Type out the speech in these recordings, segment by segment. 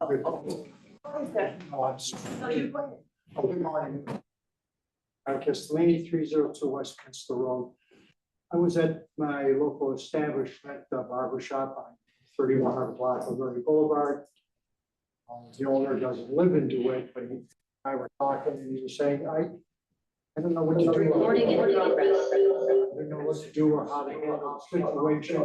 Good. No, I'm sorry. Good morning. Castellini, 302 Westminster Road. I was at my local establishment, the barber shop on 3100 block of Liberty Boulevard. The owner doesn't live in DeWitt, but I were talking and he was saying, I don't know what to do. Recording in progress. I don't know what to do or how to handle the situation.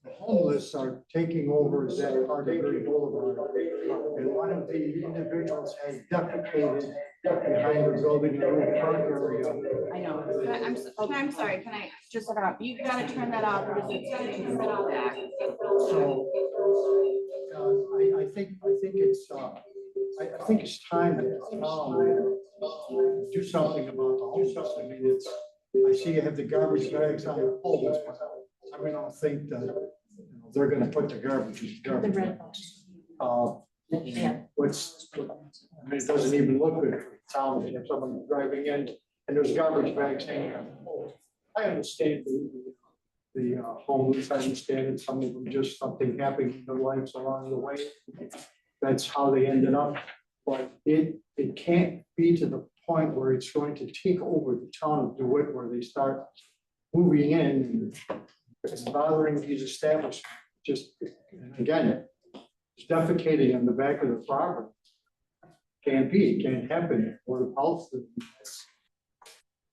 The homeless are taking over that part of Liberty Boulevard. And one of the individuals has defecated behind the building in the little park area. I know. I'm sorry. Can I just interrupt? You gotta turn that off because it's turn it off back. So I think it's time to do something about the homeless. I mean, I see you have the garbage bags on the poles, but I really don't think that they're going to put the garbage in the garbage. The red box. Yeah. I mean, it doesn't even look good for the town if someone driving in and there's garbage bags hanging on the pole. I understand the homeless. I understand that some of them just something happened in their lives along the way. That's how they ended up. But it can't be to the point where it's going to take over the town of DeWitt, where they start moving in and it's bothering these establishments. Just, again, it's defecating on the back of the property. It can't happen. Board of Health, it's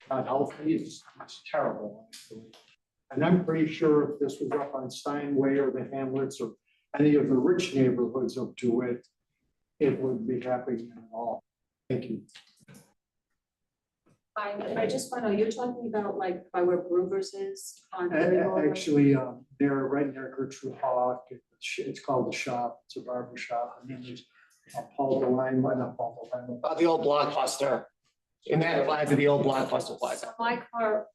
not healthy, it's terrible. And I'm pretty sure if this was up on Steinway or the Hamlets or any of the rich neighborhoods of DeWitt, it wouldn't be happening at all. Thank you. I just want to know, you're talking about like by where Groovers is on. Actually, they're right near Gertrude Hawk. It's called The Shop. It's a barber shop. And then there's Paul Devine, not Paul Devine. The old Blockbuster. In that plaza, the old Blockbuster plaza. My car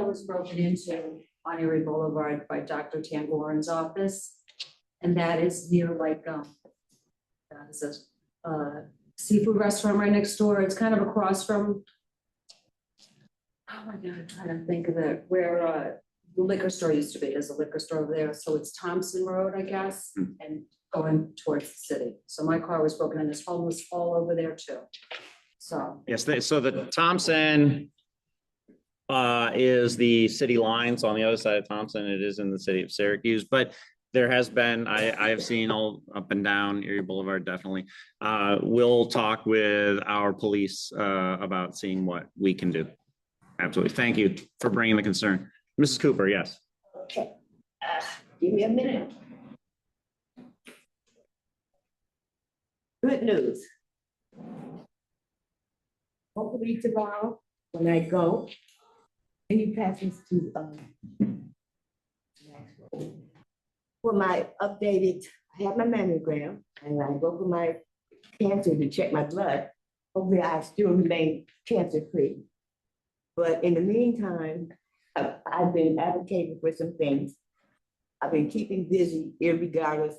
was broken into on Erie Boulevard by Dr. Tangoran's office. And that is near like, there's a seafood restaurant right next door. It's kind of across from, oh my God, I'm trying to think of it, where the liquor store used to be. There's a liquor store over there. So it's Thompson Road, I guess, and going towards the city. So my car was broken and this home was all over there too. So. Yes, so the Thompson is the city lines on the other side of Thompson. It is in the city of Syracuse, but there has been, I have seen all up and down Erie Boulevard, definitely. We'll talk with our police about seeing what we can do. Absolutely. Thank you for bringing the concern. Mrs. Cooper, yes. Okay. Give me a minute. Good news. Hopefully tomorrow, when I go, any passes to for my updated, I have my mammogram and I go for my cancer to check my blood. Hopefully I still remain cancer free. But in the meantime, I've been advocating for some things. I've been keeping busy irregardless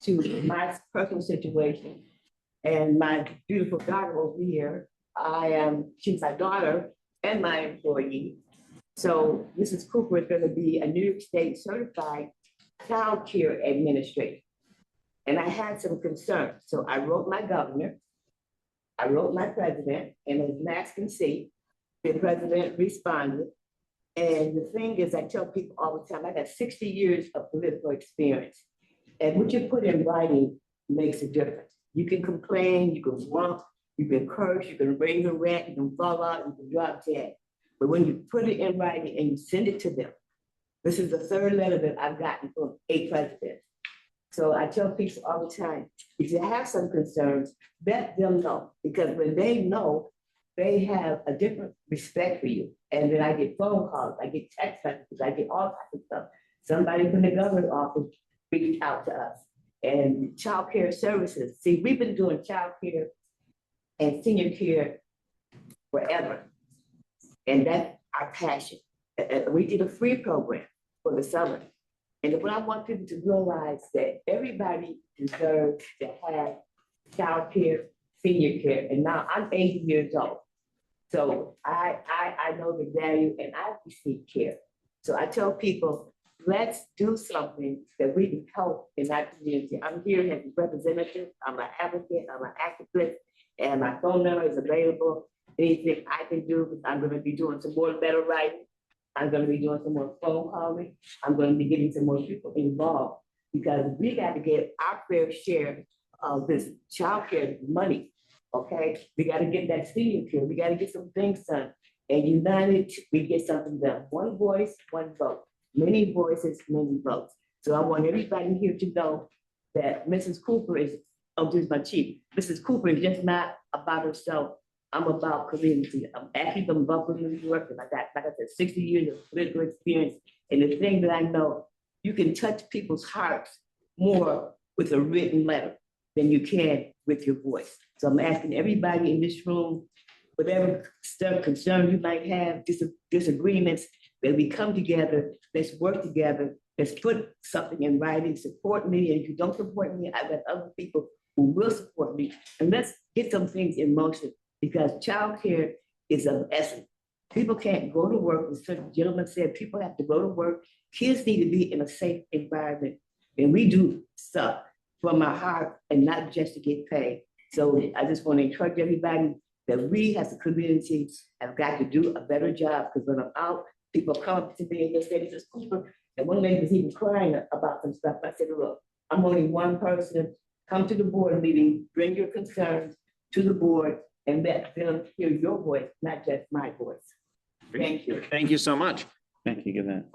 to my personal situation. And my beautiful daughter over here, she's my daughter and my employee. So Mrs. Cooper is going to be a New York State certified child care administrator. And I had some concerns. So I wrote my governor, I wrote my president, and as Max can see, the president responded. And the thing is, I tell people all the time, I got 60 years of political experience. And what you put in writing makes a difference. You can complain, you can rump, you can curse, you can raise a rant, you can fall out, you can drop dead. But when you put it in writing and you send it to them, this is the third letter that I've gotten from 8 presidents. So I tell people all the time, if you have some concerns, let them know. Because when they know, they have a different respect for you. And then I get phone calls, I get text messages, I get all kinds of stuff. Somebody from the governor's office reached out to us. And child care services. See, we've been doing child care and senior care forever. And that's our passion. We did a free program for the summer. And what I want people to realize that everybody deserves to have child care, senior care. And now I'm 80 years old. So I know the value and I receive care. So I tell people, let's do something that we can help in that community. I'm here as a representative, I'm an advocate, I'm an activist, and my phone number is available. Anything I can do, I'm gonna be doing some more letter writing. I'm gonna be doing some more phone calling. I'm gonna be getting some more people involved. Because we got to get our fair share of this childcare money, okay? We got to get that senior care, we got to get some things done. And united, we get something done. One voice, one vote. Many voices, many votes. So I want everybody here to know that Mrs. Cooper is, oh, this is my chief. Mrs. Cooper is just not about herself. I'm about community. I'm actually from Buffalo, New York, and I got, like I said, 60 years of political experience. And the thing that I know, you can touch people's hearts more with a written letter than you can with your voice. So I'm asking everybody in this room, whatever stuff, concern you might have, disagreements, that we come together, let's work together, let's put something in writing, support me, and if you don't support me, I've got other people who will support me, and let's get some things in motion, because childcare is of essence. People can't go to work, as the gentleman said, people have to go to work, kids need to be in a safe environment, and we do stuff from our heart and not just to get paid. So I just want to encourage everybody that we as a community have got to do a better job, because when I'm out, people come to me and they say, this is Cooper. And one lady was even crying about some stuff. I said, look, I'm only one person. Come to the board meeting, bring your concerns to the board, and let them hear your voice, not just my voice. Thank you. Thank you so much. Thank you, give that.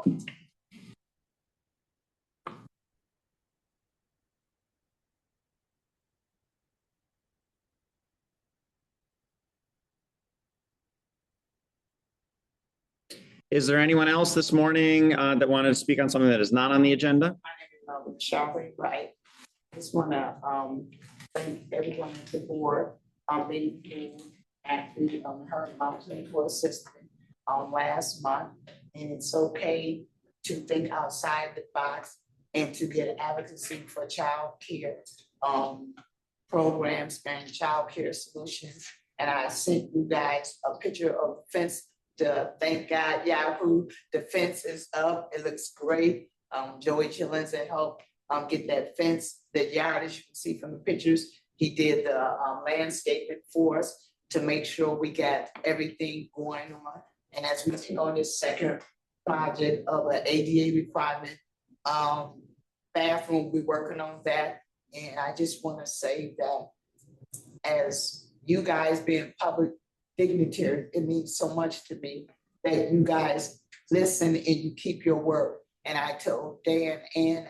Is there anyone else this morning that wanted to speak on something that is not on the agenda? Sharply, right. Just wanna thank everyone at the board. They actually heard my plea for assistance last month. And it's okay to think outside the box and to get advocacy for child care programs and child care solutions. And I sent you guys a picture of the fence. Thank God, Yahoo, the fence is up. It looks great. Joey Chillins had helped get that fence, that yard, as you can see from the pictures. He did the landscaping for us to make sure we got everything going on. And as we take on this second project of an ADA requirement bathroom, we're working on that. And I just want to say that as you guys being public dignitary, it means so much to me that you guys listen and you keep your word. And I told Dan and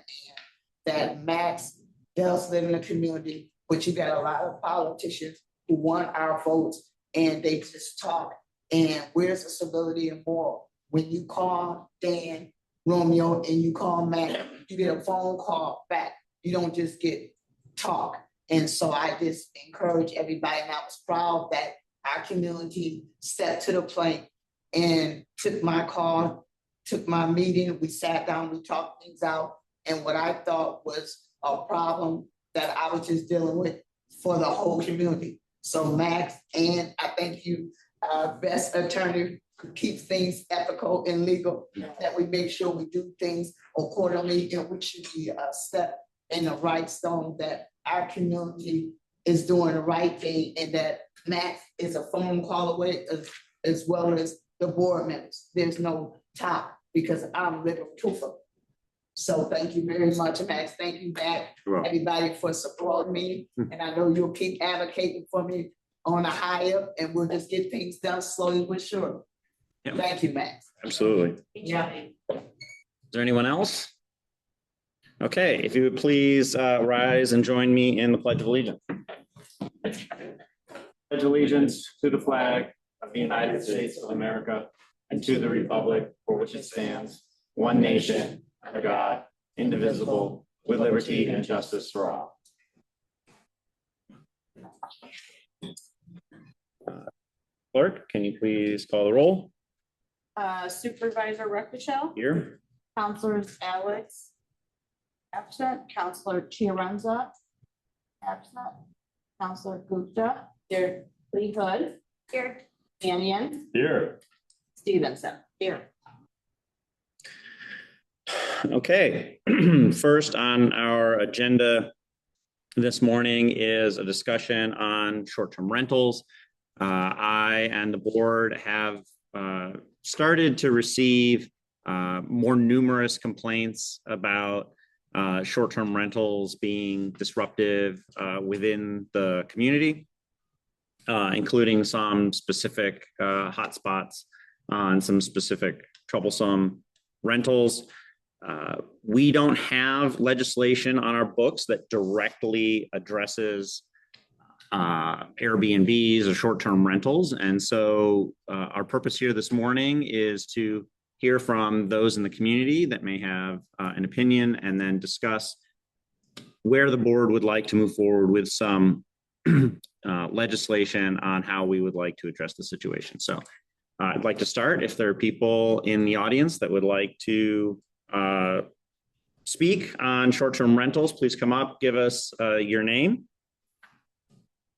that Max does live in the community, but you got a lot of politicians who want our votes and they just talk. And where's the civility and moral? When you call Dan, Romeo, and you call Max, you get a phone call back. You don't just get talk. And so I just encourage everybody, and I was proud that our community stepped to the plate and took my call, took my meeting, we sat down, we talked things out, and what I thought was a problem that I was just dealing with for the whole community. So Max, and I thank you, our best attorney, who keeps things ethical and legal, that we make sure we do things accordingly, and we should be a step in the right stone, that our community is doing the right thing, and that Max is a phone call away, as well as the board members. There's no top, because I'm River Cooper. So thank you very much, Max. Thank you back, everybody, for supporting me. And I know you'll keep advocating for me on a higher, and we'll just get things done slowly but sure. Yep. Thank you, Max. Absolutely. Yeah. Is there anyone else? Okay, if you would please rise and join me in the Pledge of Allegiance. Pledge allegiance to the flag of the United States of America and to the republic for which it stands, one nation, under God, indivisible, with liberty and justice for all. Clerk, can you please call the roll? Supervisor Rexroll, Here. Counselors Alex, absent, Counselor Chiarenza, absent, Counselor Gupta, here, Lee Hood, here, Mannion, Here. Stevenson, here. Okay, first on our agenda this morning is a discussion on short-term rentals. I and the board have started to receive more numerous complaints about short-term rentals being disruptive within the community, including some specific hotspots on some specific troublesome rentals. We don't have legislation on our books that directly addresses Airbnbs or short-term rentals. And so our purpose here this morning is to hear from those in the community that may have an opinion, and then discuss where the board would like to move forward with some legislation on how we would like to address the situation. So I'd like to start, if there are people in the audience that would like to speak on short-term rentals, please come up, give us your name.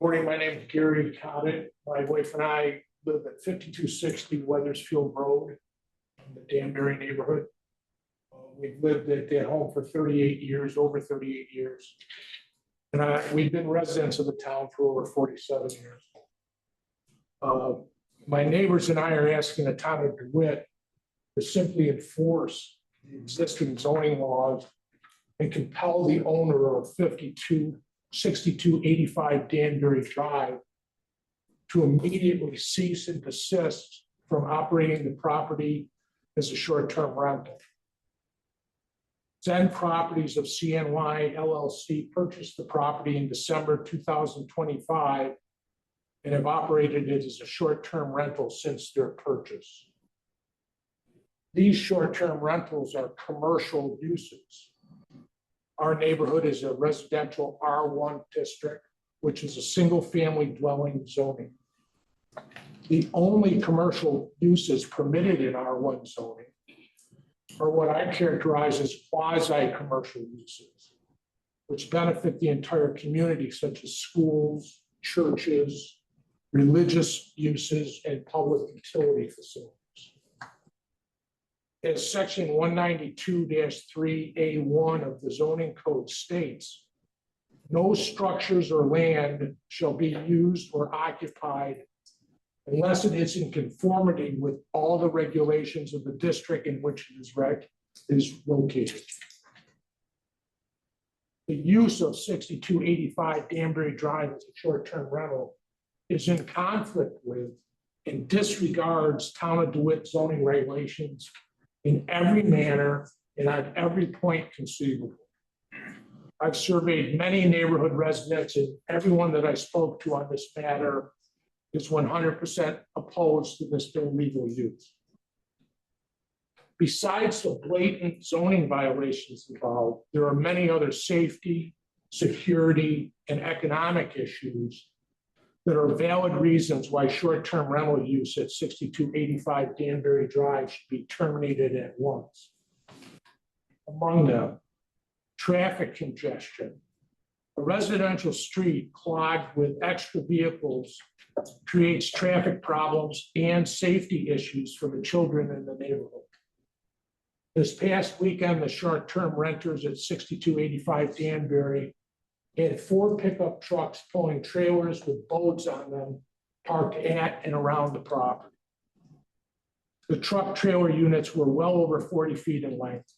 Morning, my name is Gary Cotton. My wife and I live at 5260 Weathersfield Road in the Danbury neighborhood. We've lived at that home for 38 years, over 38 years. And we've been residents of the town for over 47 years. My neighbors and I are asking the town of DeWitt to simply enforce the existing zoning laws and compel the owner of 6285 Danbury Drive to immediately cease and desist from operating the property as a short-term rental. Zen Properties of CNY LLC purchased the property in December 2025 and have operated it as a short-term rental since their purchase. These short-term rentals are commercial uses. Our neighborhood is a residential R1 district, which is a single-family dwelling zoning. The only commercial uses permitted in R1 zoning are what I characterize as quasi-commercial uses, which benefit the entire community, such as schools, churches, religious uses, and public utility facilities. As section 192-3A1 of the zoning code states, no structures or land shall be used or occupied unless it is in conformity with all the regulations of the district in which it is located. The use of 6285 Danbury Drive as a short-term rental is in conflict with and disregards town of DeWitt zoning regulations in every manner and at every point conceivable. I've surveyed many neighborhood residents, and everyone that I spoke to on this matter is 100% opposed to this illegal use. Besides the blatant zoning violations involved, there are many other safety, security, and economic issues that are valid reasons why short-term rental use at 6285 Danbury Drive should be terminated at once. Among them, traffic congestion. A residential street clogged with extra vehicles creates traffic problems and safety issues for the children in the neighborhood. This past weekend, the short-term renters at 6285 Danbury had 4 pickup trucks pulling trailers with boats on them parked at and around the property. The truck trailer units were well over 40 feet in length.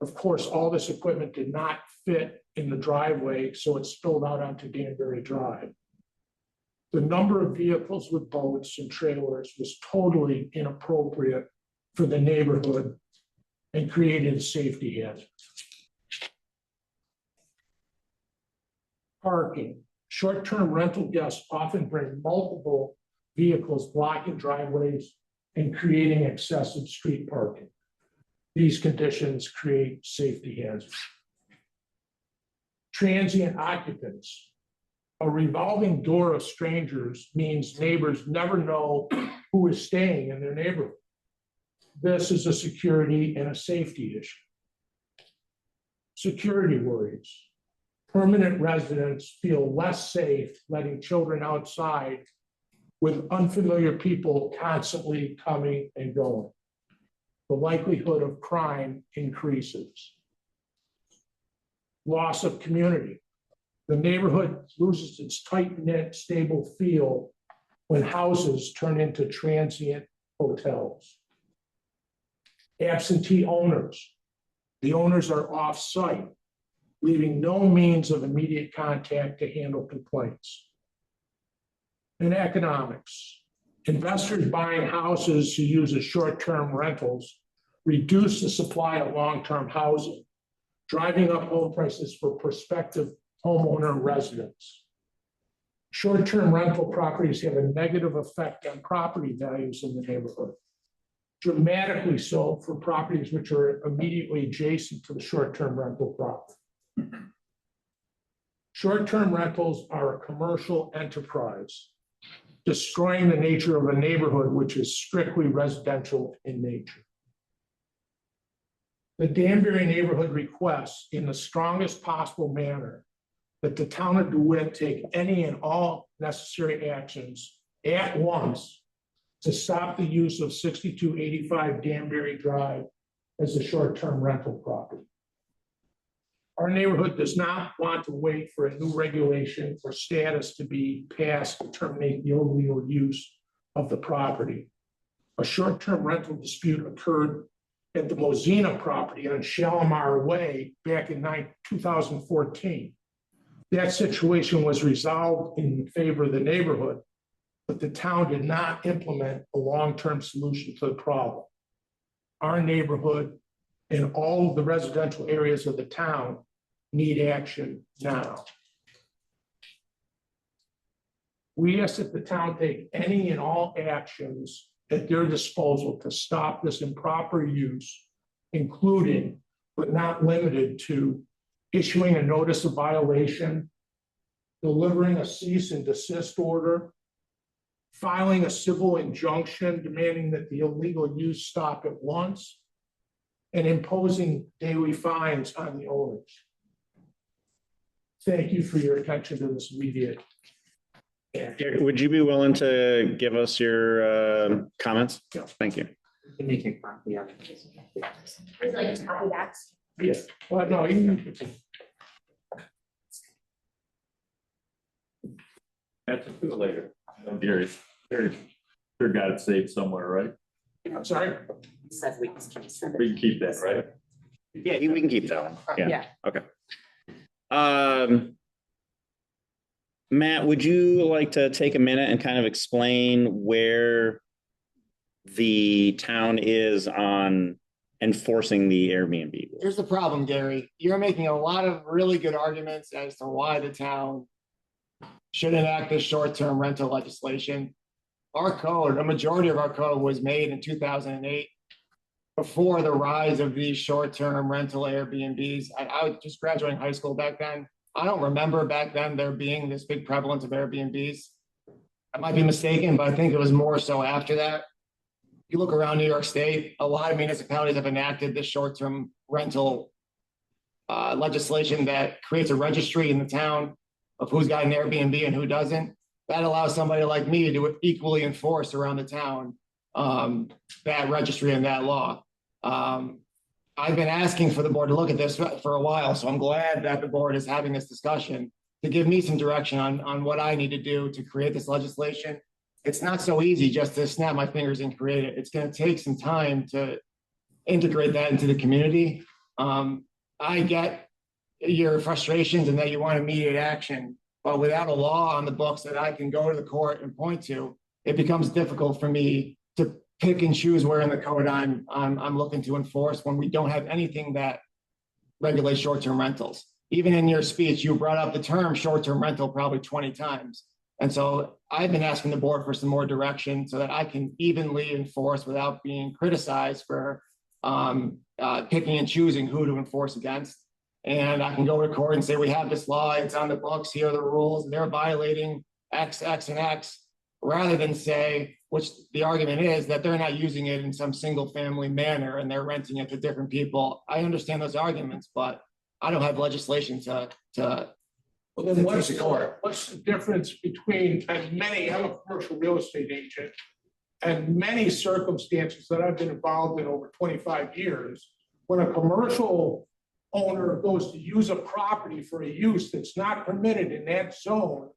Of course, all this equipment did not fit in the driveway, so it spilled out onto Danbury Drive. The number of vehicles with boats and trailers was totally inappropriate for the neighborhood and created a safety hazard. Parking. Short-term rental guests often bring multiple vehicles blocking driveways and creating excessive street parking. These conditions create safety hazards. Transient occupants. A revolving door of strangers means neighbors never know who is staying in their neighborhood. This is a security and a safety issue. Security worries. Permanent residents feel less safe letting children outside with unfamiliar people constantly coming and going. the likelihood of crime increases. Loss of community. The neighborhood loses its tight-knit, stable feel when houses turn into transient hotels. Absentee owners. The owners are off-site, leaving no means of immediate contact to handle complaints. And economics. Investors buying houses to use as short-term rentals reduce the supply of long-term housing, driving up home prices for prospective homeowner residents. Short-term rental properties have a negative effect on property values in the neighborhood, dramatically so for properties which are immediately adjacent to the short-term rental property. Short-term rentals are a commercial enterprise, destroying the nature of a neighborhood which is strictly residential in nature. The Danbury neighborhood requests in the strongest possible manner that the town of DeWitt take any and all necessary actions at once to stop the use of 6285 Danbury Drive as a short-term rental property. Our neighborhood does not want to wait for a new regulation or status to be passed to terminate the illegal use of the property. A short-term rental dispute occurred at the Mozina property on Shalimar Way back in 2014. That situation was resolved in favor of the neighborhood, but the town did not implement a long-term solution to the problem. Our neighborhood and all of the residential areas of the town need action now. We ask that the town take any and all actions at their disposal to stop this improper use, including, but not limited to, issuing a notice of violation, delivering a cease and desist order, filing a civil injunction demanding that the illegal use stop at once, and imposing daily fines on the owners. Thank you for your attention to this immediate. Would you be willing to give us your comments? Yeah. Thank you. Would you like to copy that? Yes, well, no, you. That's it later. Gary, sure got it saved somewhere, right? I'm sorry. We can keep that, right? Yeah, we can keep that one. Yeah. Yeah. Okay. Matt, would you like to take a minute and kind of explain where the town is on enforcing the Airbnb? Here's the problem, Gary. You're making a lot of really good arguments as to why the town should enact this short-term rental legislation. Our code, a majority of our code was made in 2008, before the rise of these short-term rental Airbnbs. I was just graduating high school back then. I don't remember back then there being this big prevalence of Airbnbs. I might be mistaken, but I think it was more so after that. You look around New York State, a lot of municipalities have enacted this short-term rental legislation that creates a registry in the town of who's got an Airbnb and who doesn't. That allows somebody like me to equally enforce around the town that registry and that law. I've been asking for the board to look at this for a while, so I'm glad that the board is having this discussion to give me some direction on what I need to do to create this legislation. It's not so easy just to snap my fingers and create it. It's going to take some time to integrate that into the community. I get your frustrations and that you want immediate action, but without a law on the books that I can go to the court and point to, it becomes difficult for me to pick and choose where in the code I'm looking to enforce when we don't have anything that regulates short-term rentals. Even in your speech, you brought up the term short-term rental probably 20 times. And so I've been asking the board for some more direction so that I can evenly enforce without being criticized for picking and choosing who to enforce against. And I can go to court and say, we have this law, it's on the books, here are the rules, they're violating X, X, and X, rather than say, which the argument is that they're not using it in some single family manner and they're renting it to different people. I understand those arguments, but I don't have legislation to Well, then what's the difference between, and many, I'm a commercial real estate agent, and many circumstances that I've been involved in over 25 years, when a commercial owner goes to use a property for a use that's not permitted in that zone,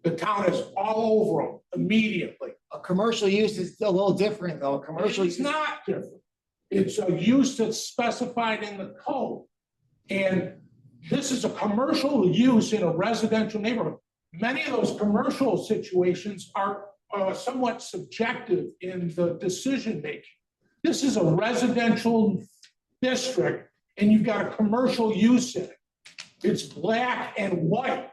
the town is all over them immediately. A commercial use is a little different though. Commercial It's use. not different. It's a use that's specified in the code. And this is a commercial use in a residential neighborhood. Many of those commercial situations are somewhat subjective in the decision-making. This is a residential district and you've got a commercial use in it. It's black and white.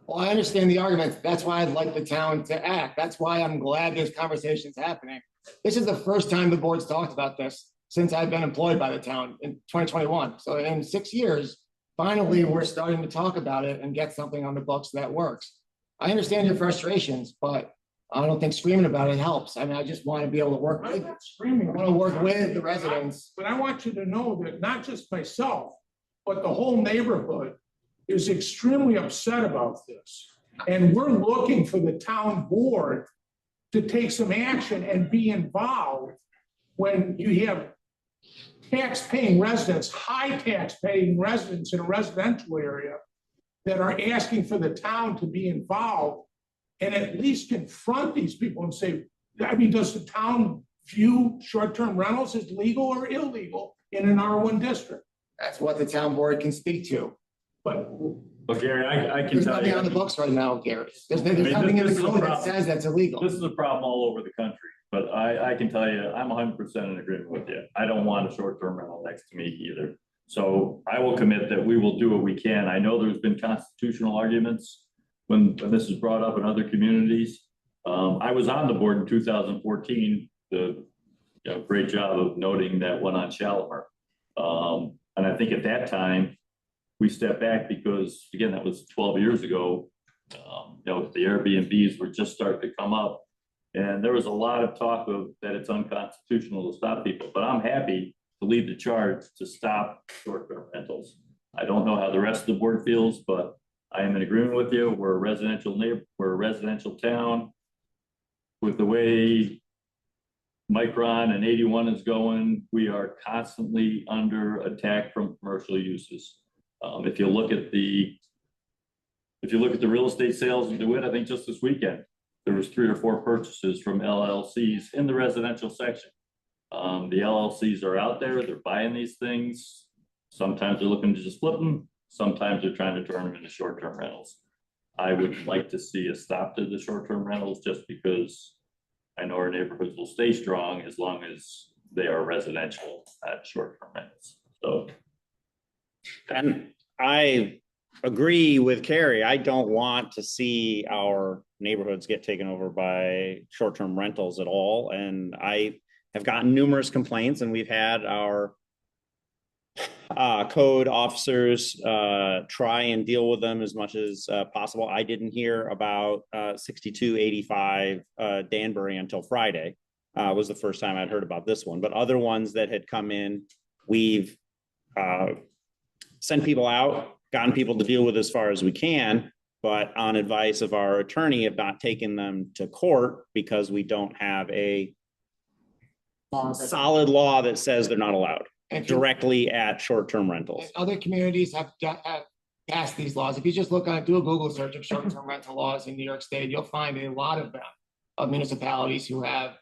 Well, I understand the argument. That's why I'd like the town to act. That's why I'm glad this conversation's happening. This is the first time the board's talked about this since I've been employed by the town in 2021. So in 6 years, finally, we're starting to talk about it and get something on the books that works. I understand your frustrations, but I don't think screaming about it helps. I mean, I just want to be able to work I'm with, not screaming. I want to work with the residents. But I want you to know that not just myself, but the whole neighborhood is extremely upset about this. And we're looking for the town board to take some action and be involved when you have tax-paying residents, high tax-paying residents in a residential area that are asking for the town to be involved and at least confront these people and say, I mean, does the town view short-term rentals as legal or illegal in an R1 district? That's what the town board can speak to. But But Gary, I can There's tell nothing on the you, books right now, Gary. There's mean, nothing in this the is a code that problem. says that's illegal. this is a problem all over the country, but I can tell you, I'm 100% in agreement with you. I don't want a short-term rental next to me either. So I will commit that we will do what we can. I know there's been constitutional arguments when this is brought up in other communities. I was on the board in 2014, great job of noting that one on Shalimar. And I think at that time, we stepped back because, again, that was 12 years ago. The Airbnbs were just starting to come up. And there was a lot of talk of that it's unconstitutional to stop people, but I'm happy to lead the charge to stop short-term rentals. I don't know how the rest of the board feels, but I am in agreement with you. We're a residential town. With the way Micron and 81 is going, we are constantly under attack from commercial uses. If you look at the real estate sales in DeWitt, I think just this weekend, there was 3 or 4 purchases from LLCs in the residential section. The LLCs are out there, they're buying these things. Sometimes they're looking to just flip them. Sometimes they're trying to turn them into short-term rentals. I would like to see a stop to the short-term rentals just because I know our neighborhoods will stay strong as long as they are residential, not short-term rentals. So. And I agree with Carrie. I don't want to see our neighborhoods get taken over by short-term rentals at all. And I have gotten numerous complaints, and we've had our code officers try and deal with them as much as possible. I didn't hear about 6285 Danbury until Friday. Was the first time I'd heard about this one, but other ones that had come in, we've sent people out, gotten people to deal with as far as we can, but on advice of our attorney, have not taken them to court because we don't have a solid law that says they're not allowed And directly at short-term rentals. other communities have passed these laws. If you just do a Google search of short-term rental laws in New York State, you'll find a lot of them, of municipalities who have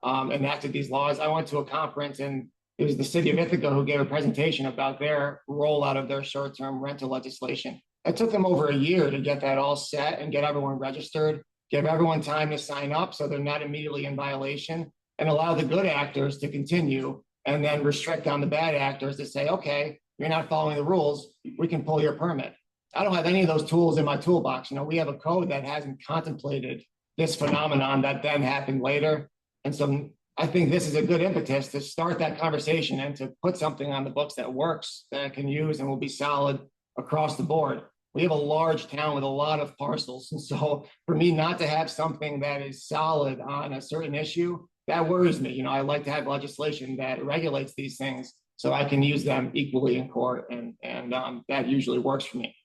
enacted these laws. I went to a conference and it was the city of Ithaca who gave a presentation about their rollout of their short-term rental legislation. It took them over a year to get that all set and get everyone registered, give everyone time to sign up so they're not immediately in violation, and allow the good actors to continue, and then restrict on the bad actors to say, okay, you're not following the rules, we can pull your permit. I don't have any of those tools in my toolbox. We have a code that hasn't contemplated this phenomenon that then happened later. And so I think this is a good impetus to start that conversation and to put something on the books that works, that I can use and will be solid across the board. We have a large town with a lot of parcels. And so for me not to have something that is solid on a certain issue, that worries me. I like to have legislation that regulates these things so I can use them equally in court. And that usually works for me.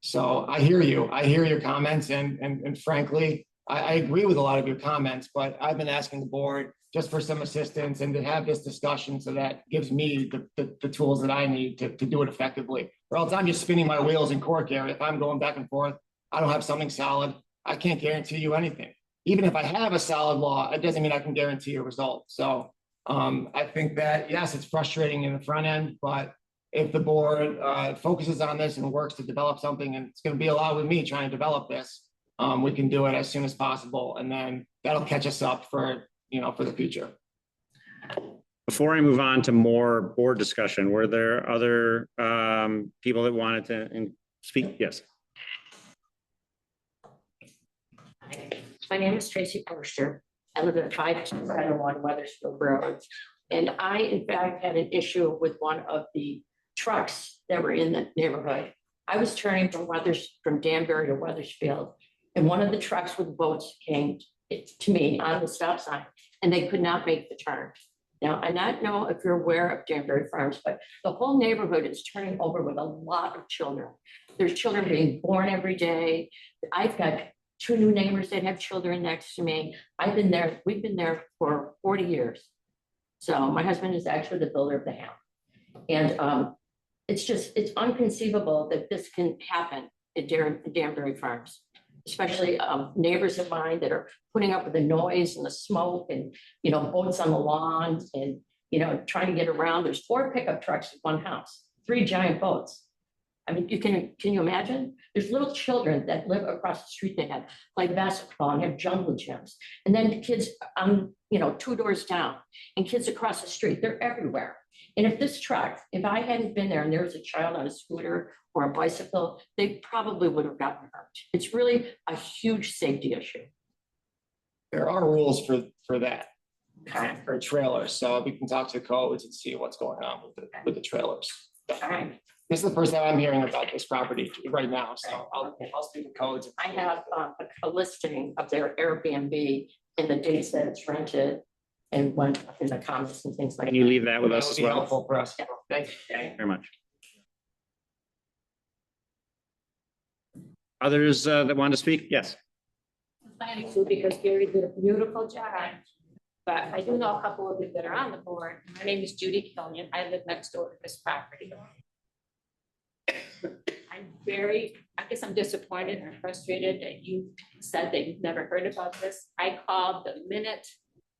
So I hear you. I hear your comments. And frankly, I agree with a lot of your comments, but I've been asking the board just for some assistance and to have this discussion so that gives me the tools that I need to do it effectively. Or else I'm just spinning my wheels in court, Gary. If I'm going back and forth, I don't have something solid. I can't guarantee you anything. Even if I have a solid law, it doesn't mean I can guarantee a result. So I think that, yes, it's frustrating in the front end, but if the board focuses on this and works to develop something, and it's going to be a lot with me trying to develop this, we can do it as soon as possible. And then that'll catch us up for, for the future. Before I move on to more board discussion, were there other people that wanted to speak? Yes. My name is Tracy Poster. I live at 5271 Weathersfield Road. And I, in fact, had an issue with one of the trucks that were in the neighborhood. I was turning from Danbury to Weathersfield, and one of the trucks with boats came to me on the stop sign, and they could not make the turn. Now, I not know if you're aware of Danbury Farms, but the whole neighborhood is turning over with a lot of children. There's children being born every day. I've got 2 new neighbors that have children next to me. We've been there for 40 years. So my husband is actually the builder of the house. And it's unconceivable that this can happen at Danbury Farms, especially neighbors of mine that are putting up with the noise and the smoke and, boats on the lawn and, trying to get around. There's 4 pickup trucks at one house, 3 giant boats. I mean, can you imagine? There's little children that live across the street that play basketball and have jungle gyms. And then kids 2 doors down and kids across the street, they're everywhere. And if I hadn't been there and there was a child on a scooter or a bicycle, they probably would have gotten hurt. It's really a huge safety issue. There are rules for that, for trailers. So we can talk to codes and see what's going on with the trailers. Okay. This is the first time I'm hearing about this property right now, so I'll speak to codes. I have a listing of their Airbnb and the dates that it's rented and when in the comments and things like that. Can you leave that with us That as would be well? helpful for us. Yeah. Thank you. Thank you very much. Others that want to speak? Yes. Planning to because Gary did a beautiful job. But I do know a couple of you that are on the board. My name is Judy Killian. I live next door to this property. I guess I'm disappointed and frustrated that you said that you've never heard about this. I called the minute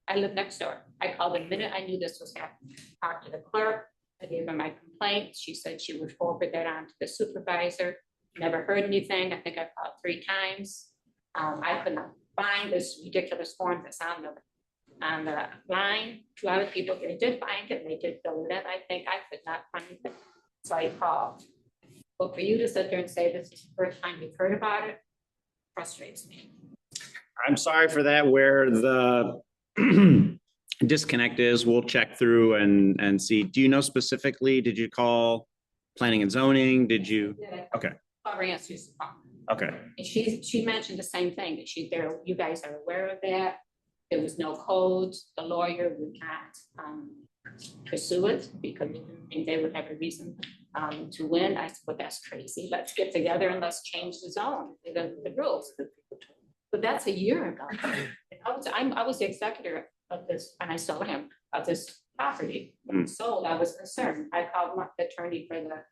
I live next door. I called the minute I knew this was happening. Talked to the clerk. I gave her my complaint. She said she would forward that on to the supervisor. Never heard anything. I think I called 3 times. I could not find this ridiculous form that's on the line. 2 other people, they did find it and they did fill it in. I think I could not find it. So I called. But for you to sit there and say this is the first time you've heard about it frustrates me. I'm sorry for that. Where the disconnect is, we'll check through and see. Do you know specifically, did you call planning and zoning? Did you? Okay. Okay. And she mentioned the same thing, that you guys are aware of that. There was no codes. The lawyer would not pursue it because they would have a reason to win. I said, well, that's crazy. Let's get together and let's change the zone, the rules. But that's a year ago. I was the executor of this, and I sold him of this property. When it sold, I was concerned. I called my attorney for the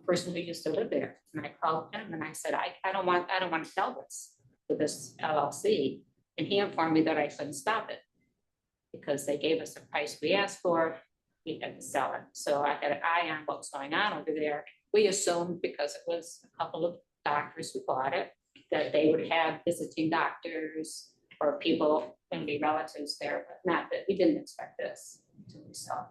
person who used to live there, and I called him and I said, I don't want to sell this to this LLC, and he informed me that I couldn't stop it because they gave us the price we asked for. We had to sell it. So I had an eye on what's going on over there. We assumed because it was a couple of doctors who bought it, that they would have visiting doctors or people, maybe relatives there, but not that we didn't expect this to be sold.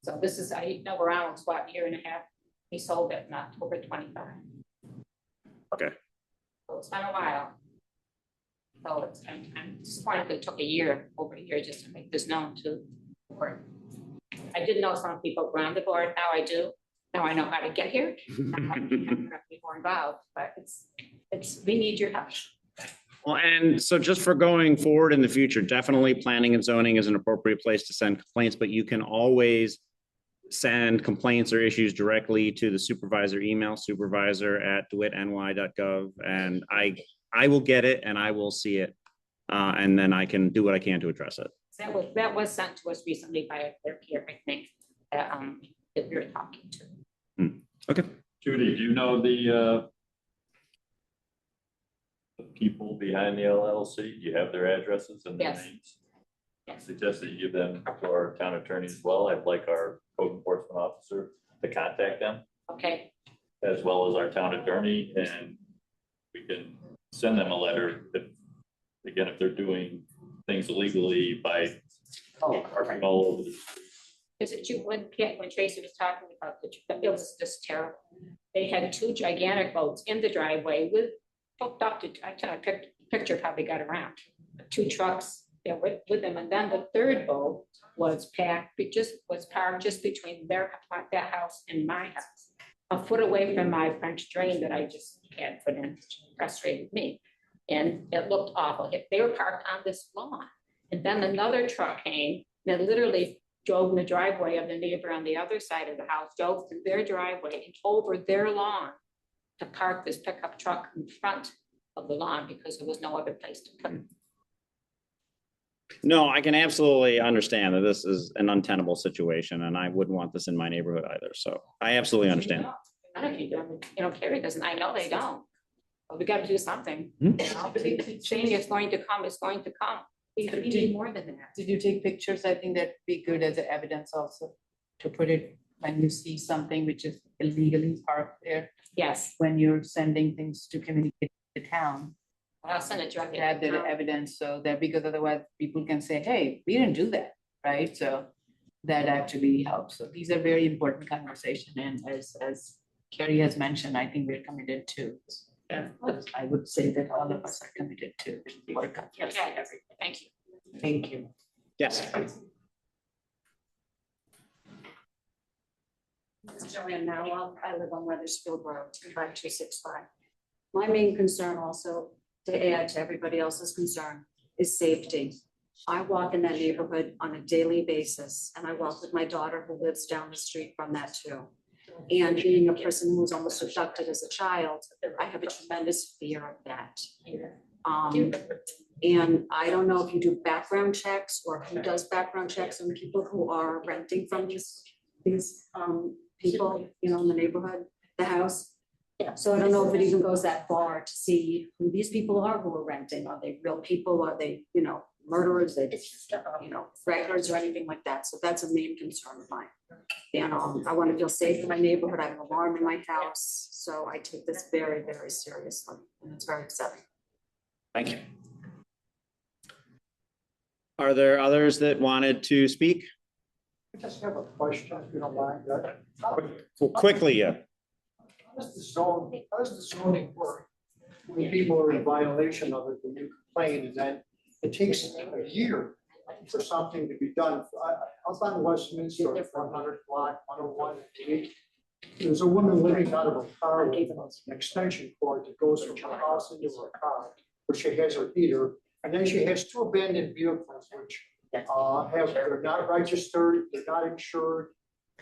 So this is, I know we're on what, 1.5 years. We sold it in October 25. Okay. So it's been a while. So it's, I'm disappointed it took over a year just to make this known to the board. I didn't know some people were on the board. Now I do. Now I know how to get here. I'm not be more involved, but we need your help. Well, and so just for going forward in the future, definitely planning and zoning is an appropriate place to send complaints, but you can always send complaints or issues directly to the supervisor email, supervisor@dewitny.gov, and I will get it and I will see it. And then I can do what I can to address it. That was sent to us recently by a clerk here, I think, that we were talking to. Okay. Judy, do you know the people behind the LLC? Do you have their addresses and their Yes. names? I suggest that you give them to our town attorney as well. I'd like our code enforcement officer to contact them, Okay, as well as our town attorney, and we can send them a letter if, again, if they're doing things illegally by parking all over the street. is it you, when Tracy was talking about it was just terrible. They had two gigantic boats in the driveway with hooked up to, I tell you, picture probably got around. 2 trucks there with them, and then the third boat was parked just between that house and my house, a foot away from my French drain that I just had put in, which frustrated me. And it looked awful. They were parked on this lawn. And then another truck came that literally drove in the driveway of the neighbor on the other side of the house, drove through their driveway and over their lawn to park this pickup truck in front of the lawn because there was no other place to put it. No, I can absolutely understand that this is an untenable situation and I wouldn't want this in my neighborhood either. So I absolutely understand. None of you do. Carrie doesn't. I know they don't. But we got to do something. Hmm. We keep saying it's going to come, it's going to come. We need more than that. Did you take pictures? I think that'd be good as evidence also to put it when you see something which is illegally parked there, Yes, when you're sending things to communicate to the town. I'll send it directly. Add the evidence so that, because otherwise people can say, hey, we didn't do that, right? So that actually helps. So these are very important conversation, and as Carrie has mentioned, I think we're committed to. I would say that all of us are committed to work on Yes, everything. thank you. Thank you. Yes. Joanne Narwhal, I live on Weathersfield Road, 5265. My main concern also, to add to everybody else's concern, is safety. I walk in that neighborhood on a daily basis, and I walk with my daughter who lives down the street from that too. And being a person who was almost abducted as a child, I have a tremendous fear of that. And I don't know if you do background checks or who does background checks on people who are renting from these people, in the neighborhood, the house. So I don't know if it even goes that far to see who these people are who are renting. Are they real people? Are they, murderers? They, records or anything like that. So that's a main concern of mine. And I want to feel safe in my neighborhood. I have an alarm in my house. So I take this very, very seriously. And it's very upsetting. Thank you. Are there others that wanted to speak? I just have a question, if you don't mind. Well, quickly, yeah. How does the zoning work? When people are in violation of it, when you complain, and then it takes a year for something to be done. Up on Westminster, 100 block, 101. There's a woman living out of a car with an extension cord that goes from her house into her car, where she has her heater, and then she has 2 abandoned vehicles, which they're not registered, they're not insured,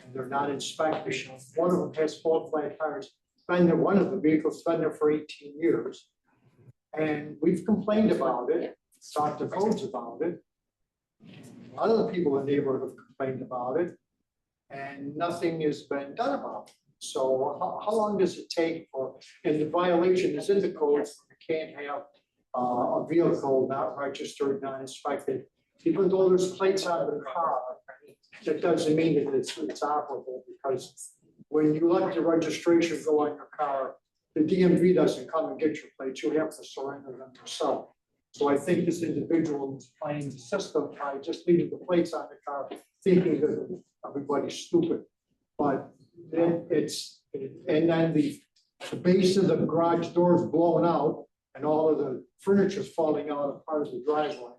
and they're not inspected. One of them has 4 flat tires. One of the vehicles been there for 18 years. And we've complained about it, talked to codes about it. A lot of the people in the neighborhood have complained about it, and nothing has been done about it. So how long does it take and the violation is in the codes, you can't have a vehicle not registered, not inspected. Even though there's plates on the car, that doesn't mean that it's operable, because when you let the registration go on your car, the DMV doesn't come and get your plates. You have to surrender them yourself. So I think this individual is playing the system by just leaving the plates on the car, thinking that everybody's stupid. But then then the base of the garage door is blown out and all of the furniture is falling out of part of the driveway.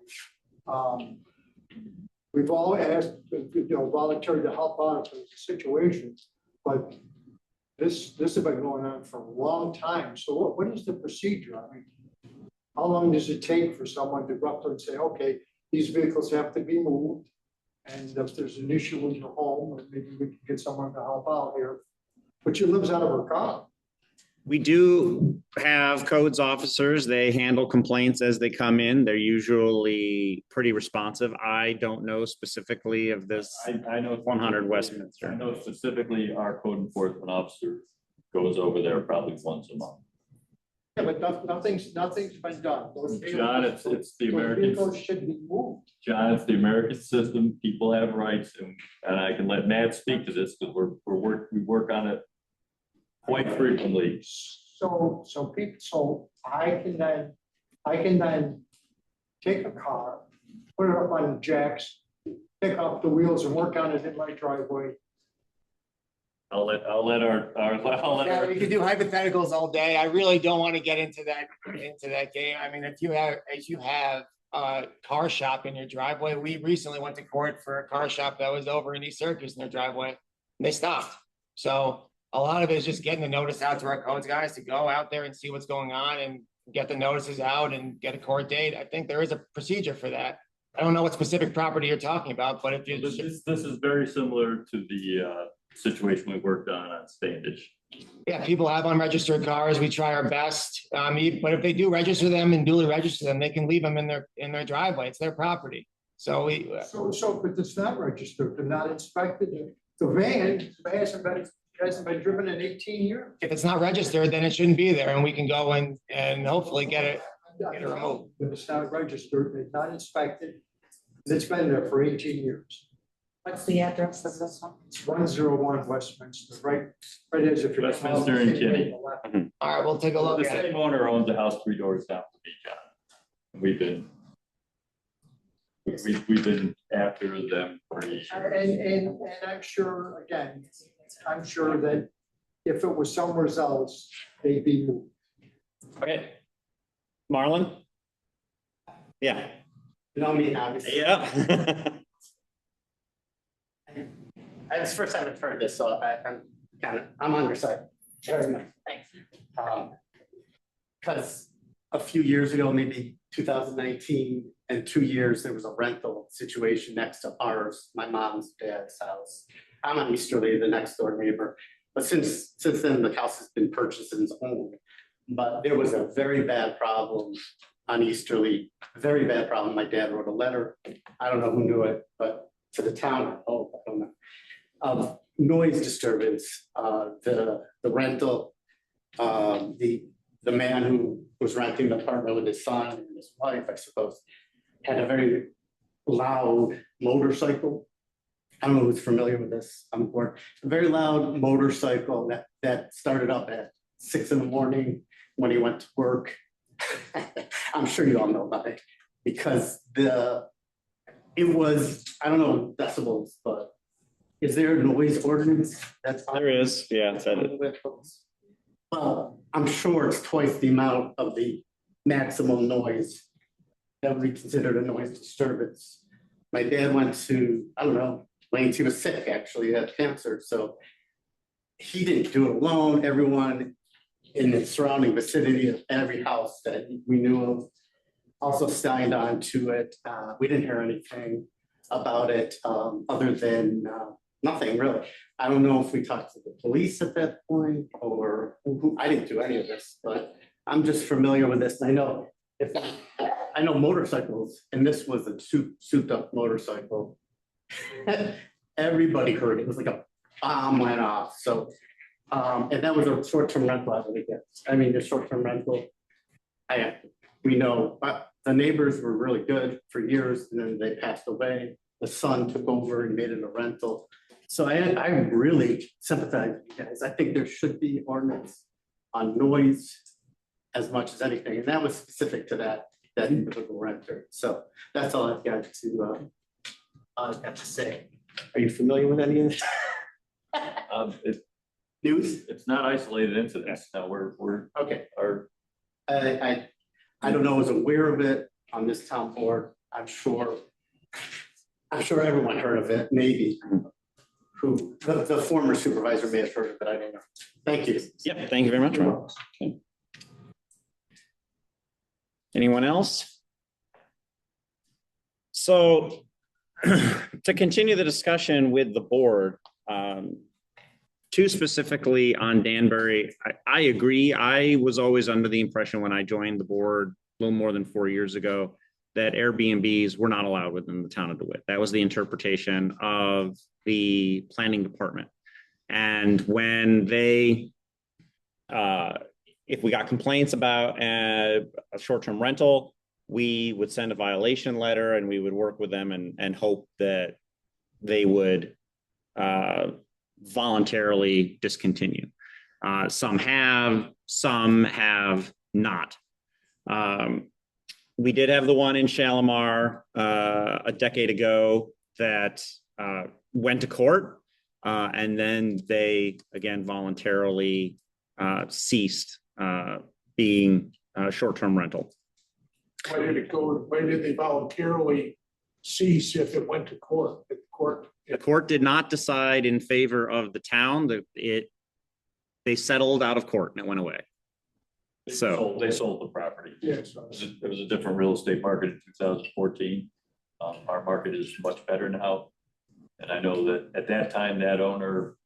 We've all asked, volunteered to help out in the situation, but this has been going on for a long time. So what is the procedure? I mean, how long does it take for someone to go up there and say, okay, these vehicles have to be moved, And if there's an issue with your home, or maybe we can get someone to help out here. But she lives out of her car. We do have codes officers. They handle complaints as they come in. They're usually pretty responsive. I don't know specifically of this. I know. 100 Westminster. I know specifically our code enforcement officer goes over there probably once a month. Yeah, but nothing's been done. Those John, it's the those American, vehicles should be moved. John, it's the American system. People have rights and I can let Matt speak to this because we work on it quite frequently. So I can then take a car, put it up on jacks, pick off the wheels and work on it in my driveway. I'll let Yeah, we could do hypotheticals all day. I really don't want to get into that game. I mean, if you have a car shop in your driveway, we recently went to court for a car shop that was over in East Syracuse in their driveway. And they stopped. So a lot of it is just getting the notice out to our codes guys to go out there and see what's going on and get the notices out and get a court date. I think there is a procedure for that. I don't know what specific property you're talking about, but if you This is very similar to the situation we worked on Standish. yeah, people have unregistered cars. We try our best. But if they do register them and duly register them, they can leave them in their driveway. It's their property. So But it's not registered, they're not inspected. The van hasn't been driven in 18 years. if it's not registered, then it shouldn't be there and we can go and hopefully get it removed. But it's not registered, it's not inspected. It's been there for 18 years. What's the address of this one? It's 101 Westminster, right as if you're. Westminster and Kinney. All right, we'll take a look The at it. same owner owns a house 3 doors down from me, John. We've been after them for years. And I'm sure, again, I'm sure that if it was somewhere else, they'd be moved. Okay. Marlon? Yeah. You know me, obviously. Yeah. It's the first time I've heard this, so I'm on your side. Very much. Thanks. Because a few years ago, maybe 2019, and 2 years, there was a rental situation next to ours, my mom's dad's house. I'm on Easterly, the next door neighbor. But since then, the house has been purchased and is owned. But there was a very bad problem on Easterly, very bad problem. My dad wrote a letter. I don't know who knew it, but to the town, I don't know. Of noise disturbance, the rental, the man who was renting the apartment with his son and his wife, I suppose, had a very loud motorcycle. I don't know who's familiar with this. I'm bored. A very loud motorcycle that started up at 6 a.m. when he went to work. I'm sure you all know about it because it was, I don't know decibels, but is there a noise ordinance that's? There is, yeah, it's added. Well, I'm sure it's twice the amount of the maximum noise that would be considered a noise disturbance. My dad went to, I don't know, Lane's, he was sick actually, he had cancer, so he didn't do it alone. Everyone in the surrounding vicinity of every house that we knew of also signed on to it. We didn't hear anything about it other than nothing really. I don't know if we talked to the police at that point or who, I didn't do any of this, but I'm just familiar with this. And I know motorcycles, and this was a souped up motorcycle. Everybody heard it. It was like a bomb went off. So, and that was a short-term rental, I believe. I mean, the short-term rental. We know the neighbors were really good for years, and then they passed away. The son took over and made it a rental. So I really sympathize with you guys. I think there should be ordinance on noise as much as anything, and that was specific to that individual renter. So that's all I've got to have to say. Are you familiar with any of this? News? It's not isolated incidents. Now we're Okay. our I don't know, I was aware of it on this town board. I'm sure everyone heard of it, maybe. Who, the former supervisor may have heard of it, I don't know. Thank you. Yep, thank you very much, Ron. Okay. Anyone else? So to continue the discussion with the board, two specifically on Danbury, I agree. I was always under the impression when I joined the board a little more than 4 years ago that Airbnbs were not allowed within the town of DeWitt. That was the interpretation of the planning department. And when they, if we got complaints about a short-term rental, we would send a violation letter and we would work with them and hope that they would voluntarily discontinue. Some have not. We did have the one in Shalimar a decade ago that went to court, and then they again voluntarily ceased being a short-term rental. Why did it go, why did they voluntarily cease if it went to court? The court did not decide in favor of the town. They settled out of court and it went away. So They sold the property. Yes. It was a different real estate market in 2014. Our market is much better now. And I know that at that time, that owner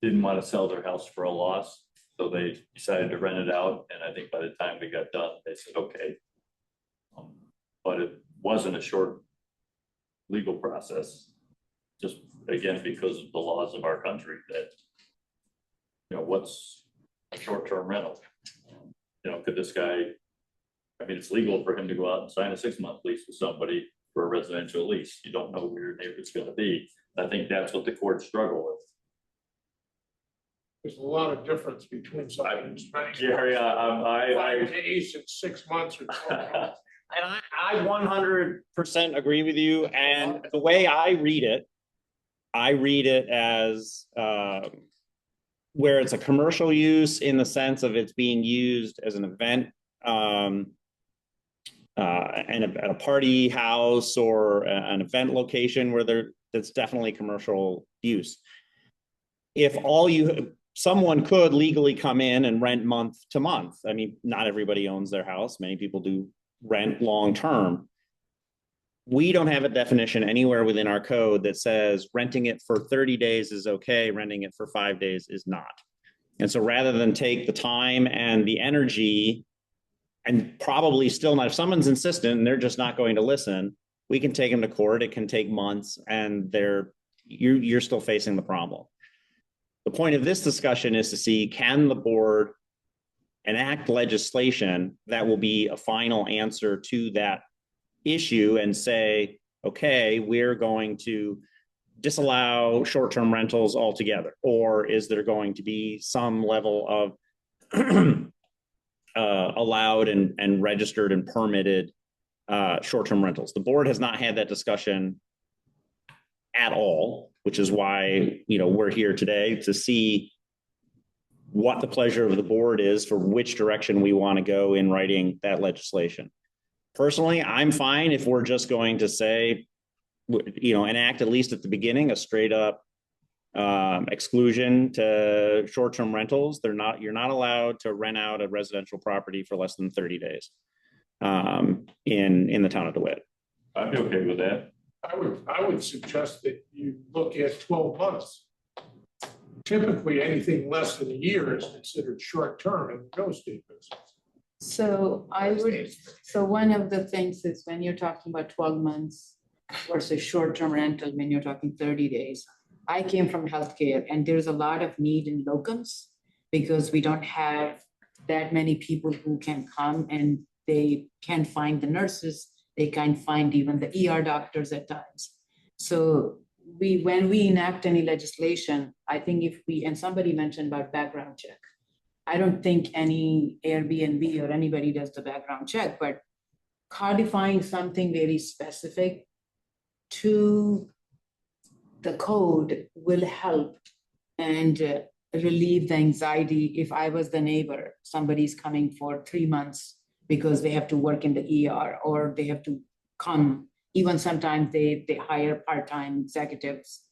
didn't want to sell their house for a loss. So they decided to rent it out. And I think by the time we got done, they said, okay. But it wasn't a short legal process. Just again, because of the laws of our country that, you know, what's a short-term rental? You know, could this guy, I mean, it's legal for him to go out and sign a 6-month lease with somebody for a residential lease. You don't know where your neighbor's gonna be. I think that's what the courts struggle with. There's a lot of difference between something that's running. Gary, 5 days and 6 months or 12 months. And I 100% agree with you. And the way I read it as where it's a commercial use in the sense of it's being used as an event and at a party house or an event location where that's definitely commercial use. If someone could legally come in and rent month to month. I mean, not everybody owns their house. Many people do rent long-term. We don't have a definition anywhere within our code that says renting it for 30 days is okay, renting it for 5 days is not. And so rather than take the time and the energy and probably still not, if someone's insistent and they're just not going to listen, we can take them to court. It can take months and you're still facing the problem. The point of this discussion is to see, can the board enact legislation that will be a final answer to that issue and say, okay, we're going to disallow short-term rentals altogether? Or is there going to be some level of allowed and registered and permitted short-term rentals? The board has not had that discussion at all, which is why, you know, we're here today to see what the pleasure of the board is for which direction we want to go in writing that legislation. Personally, I'm fine if we're just going to say, you know, enact at least at the beginning a straight up exclusion to short-term rentals. You're not allowed to rent out a residential property for less than 30 days in the town of DeWitt. I'd be okay with that. I would suggest that you look at 12 months. Typically, anything less than a year is considered short-term in the real estate business. So one of the things is when you're talking about 12 months versus short-term rental, when you're talking 30 days, I came from healthcare and there's a lot of need in locums because we don't have that many people who can come and they can't find the nurses. They can't find even the ER doctors at times. So when we enact any legislation, I think and somebody mentioned about background check. I don't think any Airbnb or anybody does the background check, but codifying something very specific to the code will help and relieve the anxiety. If I was the neighbor, somebody's coming for 3 months because they have to work in the ER or they have to come. Even sometimes they hire part-time executives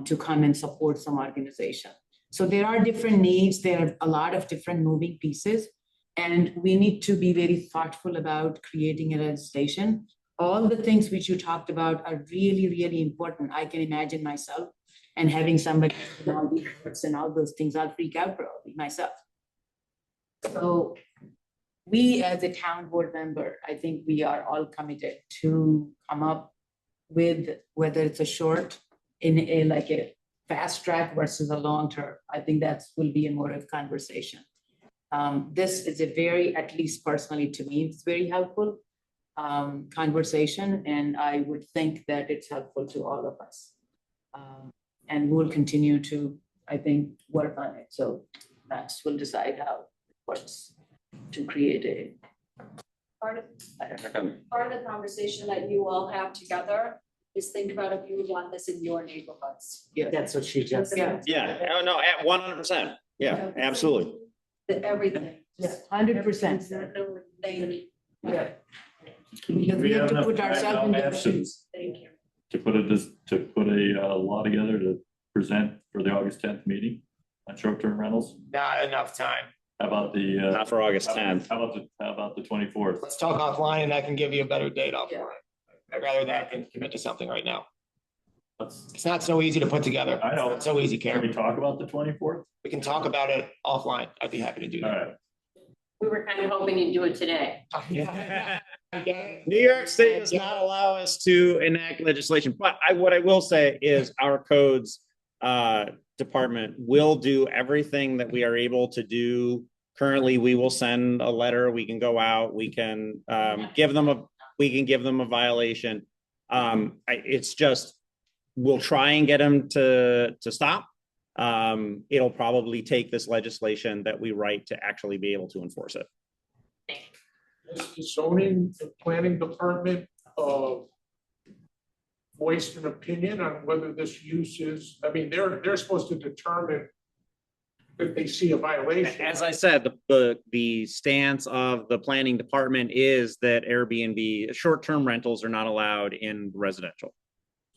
to come and support some organization. So there are different needs. There are a lot of different moving pieces, and we need to be very thoughtful about creating a legislation all the things which you talked about are really, really important. I can imagine myself and having somebody in all these words and all those things, I'll freak out probably myself. So we as a town board member, I think we are all committed to come up with whether it's a short in a like a fast track versus a long term. I think that will be a more of conversation. This is a very, at least personally to me, it's very helpful conversation, and I would think that it's helpful to all of us. And we'll continue to, I think, work on it. So Max will decide how it works to create a. Part of the conversation that you all have together is think about if you would want this in your neighborhoods. Yeah, That's what she just yeah, Yeah, oh, no, at 100%. Yeah, absolutely. Everything. yeah, 100%. Yeah. Because we have to enough put time ourselves now, in their absent, shoes. Thank you. To put a law together to present for the August 10th meeting on short-term rentals. Not enough time. How about the, Not for August 10th. how about the 24th? Let's talk offline and I can give you a better date offline. I'd rather that than commit to something right now. Let's, It's not so easy to put together. I know. It's so easy, can we Karen. talk about the 24th? We can talk about it offline. I'd be happy to do All that. right. We were kind of hoping you'd do it today. New York State does not allow us to enact legislation, but what I will say is our codes department will do everything that we are able to do. Currently, we will send a letter, we can go out, we can give them a violation. It's just, we'll try and get them to stop. It'll probably take this legislation that we write to actually be able to enforce it. Has the zoning, the planning department, voiced an opinion on whether this use is, I mean, they're supposed to determine if they see a violation. As I said, the stance of the planning department is that Airbnb, short-term rentals are not allowed in residential.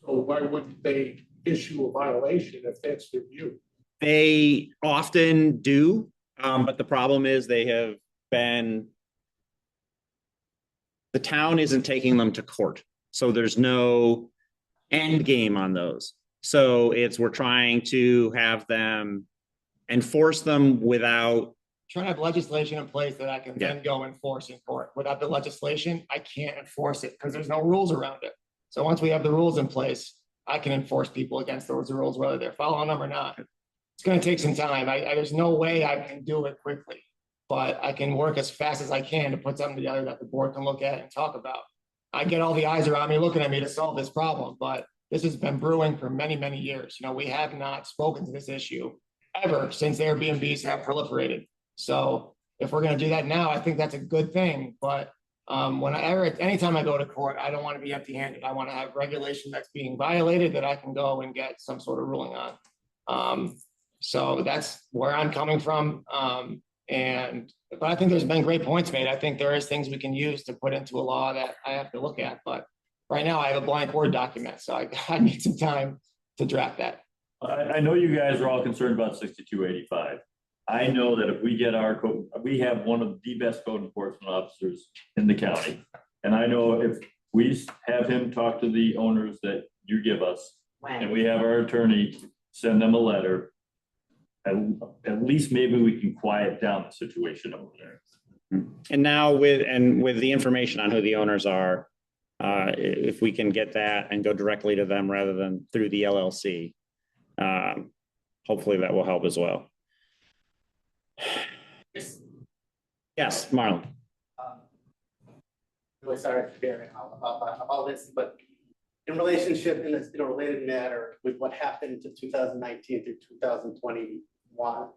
So why wouldn't they issue a violation if that's their view? They often do, but the problem is the town isn't taking them to court. So there's no end game on those. So we're trying to have them enforce them without. Trying to have legislation in place that I can then go enforce in court. Without the legislation, I can't enforce it because there's no rules around it. So once we have the rules in place, I can enforce people against those rules, whether they're following them or not. It's gonna take some time. There's no way I can do it quickly, but I can work as fast as I can to put something together that the board can look at and talk about. I get all the eyes around me looking at me to solve this problem, but this has been brewing for many, many years. You know, we have not spoken to this issue ever since Airbnbs have proliferated. So if we're gonna do that now, I think that's a good thing, but anytime I go to court, I don't want to be empty-handed. I want to have regulation that's being violated that I can go and get some sort of ruling on. So that's where I'm coming from. But I think there's been great points made. I think there is things we can use to put into a law that I have to look at, but right now I have a blank Word document, so I need some time to draft that. I know you guys are all concerned about 6285. I know that if we get our code, we have one of the best code enforcement officers in the county. And I know if we have him talk to the owners that you give us, and we have our attorney send them a letter, at least maybe we can quiet down the situation over there. And now with the information on who the owners are, if we can get that and go directly to them rather than through the LLC, hopefully that will help as well. Yes, Marlon. Really sorry for hearing about this, but in relationship, in a related matter with what happened to 2019 through 2021,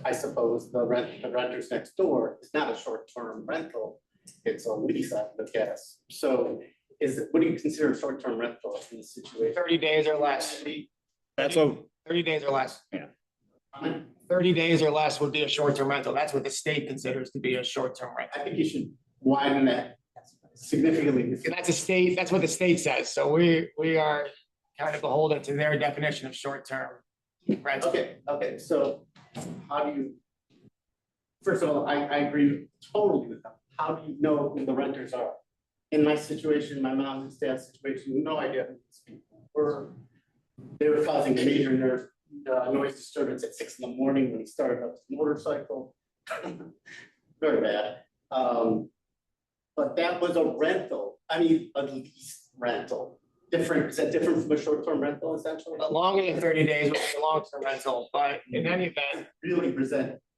I suppose the renters next door is not a short-term rental, it's a lease, I would guess. So what do you consider a short-term rental in this situation? 30 days or less. That's what 30 days or less. Yeah. 30 days or less would be a short-term rental. That's what the state considers to be a short-term rental. I think you should widen that significantly. That's what the state says. So we are kind of beholden to their definition of short-term rental. Okay, so how do you, first of all, I agree totally with them. How do you know who the renters are? in my situation, my mom and dad's situation, no idea who these people were. They were causing major noise disturbance at 6 in the morning when he started up his motorcycle. Very bad. But that was a rental, I mean, a lease rental. Different, is that different from a short-term rental essentially? But longer than 30 days would be a long-term rental, but in any event,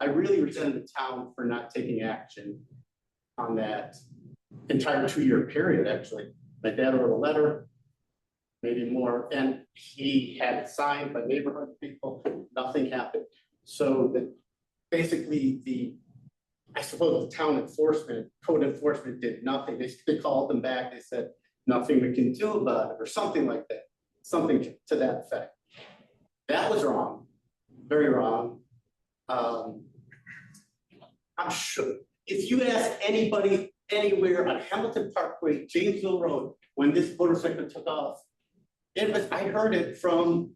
I really resent the town for not taking action on that entire 2-year period, actually. My dad wrote a letter, maybe more, and he had it signed by neighborhood people, nothing happened. So basically I suppose the town code enforcement did nothing. They called them back, they said, nothing we can do about it, or something like that, something to that effect. That was wrong, very wrong. I'm sure, if you ask anybody anywhere on Hamilton Parkway, Jamesville Road, when this motorcycle took off, I heard it from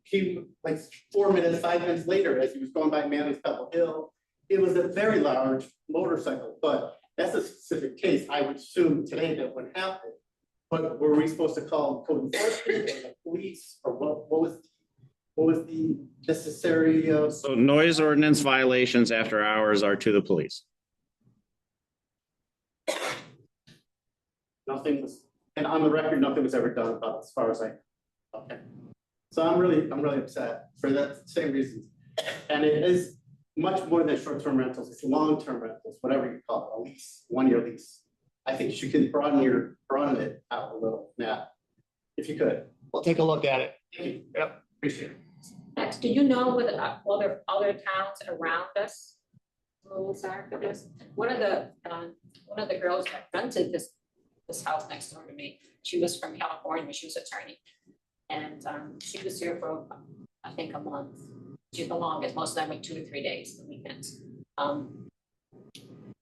like 4 minutes, 5 minutes later, as he was going by Manly's Pebble Hill. It was a very large motorcycle, but that's a specific case. I would assume today that would happen. But were we supposed to call code enforcement or the police, or what was the necessary? So noise ordinance violations after hours are to the police. Nothing was, and on the record, nothing was ever done about it as far as okay. So I'm really upset for that same reasons. And it is much more than short-term rentals, it's long-term rentals, whatever you call it, a lease, 1-year lease. I think you could broaden it out a little, Matt, if you could. we'll take a look at it. Thank you. Yep. Appreciate it. Max, do you know what other towns around us rules are for this? One of the girls that rented this house next door to me, she was from California, she was an attorney. And she was here for, I think, a month. She's the longest, most of them like 2 to 3 days, the weekends.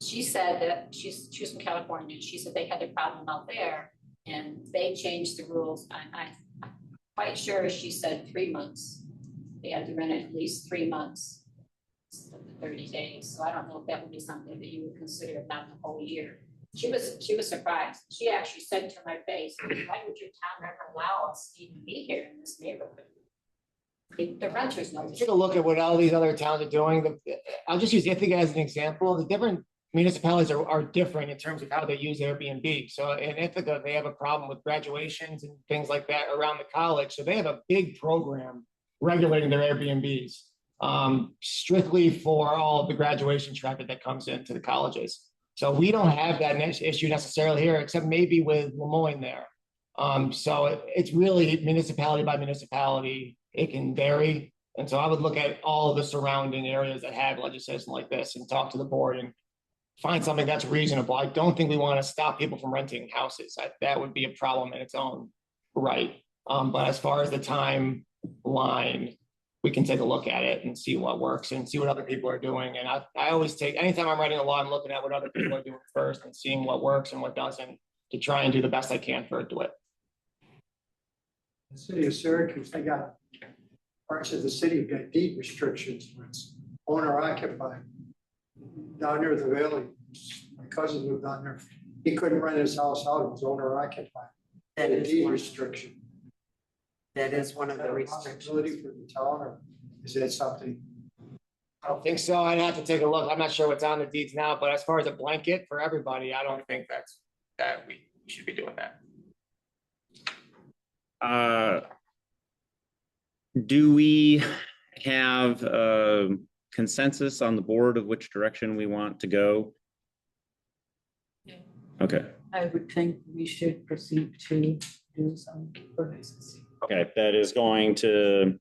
She said that she was from California. She said they had a problem out there and they changed the rules. I'm quite sure she said 3 months. They had to rent it at least 3 months, 30 days. So I don't know if that would be something that you would consider, if not the whole year. She was surprised. She actually said to my face, why would your town ever allow us to even be here in this neighborhood? The renters know. Take a look at what all these other towns are doing. I'll just use Ithaca as an example. The different municipalities are different in terms of how they use Airbnb. So in Ithaca, they have a problem with graduations and things like that around the college. So they have a big program regulating their Airbnbs strictly for all of the graduation traffic that comes into the colleges. So we don't have that issue necessarily here, except maybe with Lemoyne there. So it's really municipality by municipality. It can vary. And so I would look at all of the surrounding areas that have legislation like this and talk to the board and find something that's reasonable. I don't think we want to stop people from renting houses. That would be a problem in its own right. But as far as the timeline, we can take a look at it and see what works and see what other people are doing. And I always take, anytime I'm writing a law, I'm looking at what other people are doing first and seeing what works and what doesn't to try and do the best I can for it to it. The city of Syracuse, they got parts of the city have got deed restrictions when it's owner occupied. Down near the valley, my cousin lived down there. He couldn't rent his house out, it was owner occupied. That A is deed one- restriction. That is one of the Responsibility restrictions. for the town, or is that something? I don't think so. I'd have to take a look. I'm not sure what's on the deeds now, but as far as a blanket for everybody, I don't think that we should be doing that. Do we have a consensus on the board of which direction we want to go? Okay, I would think we should proceed to do some ordinances. okay, that is going to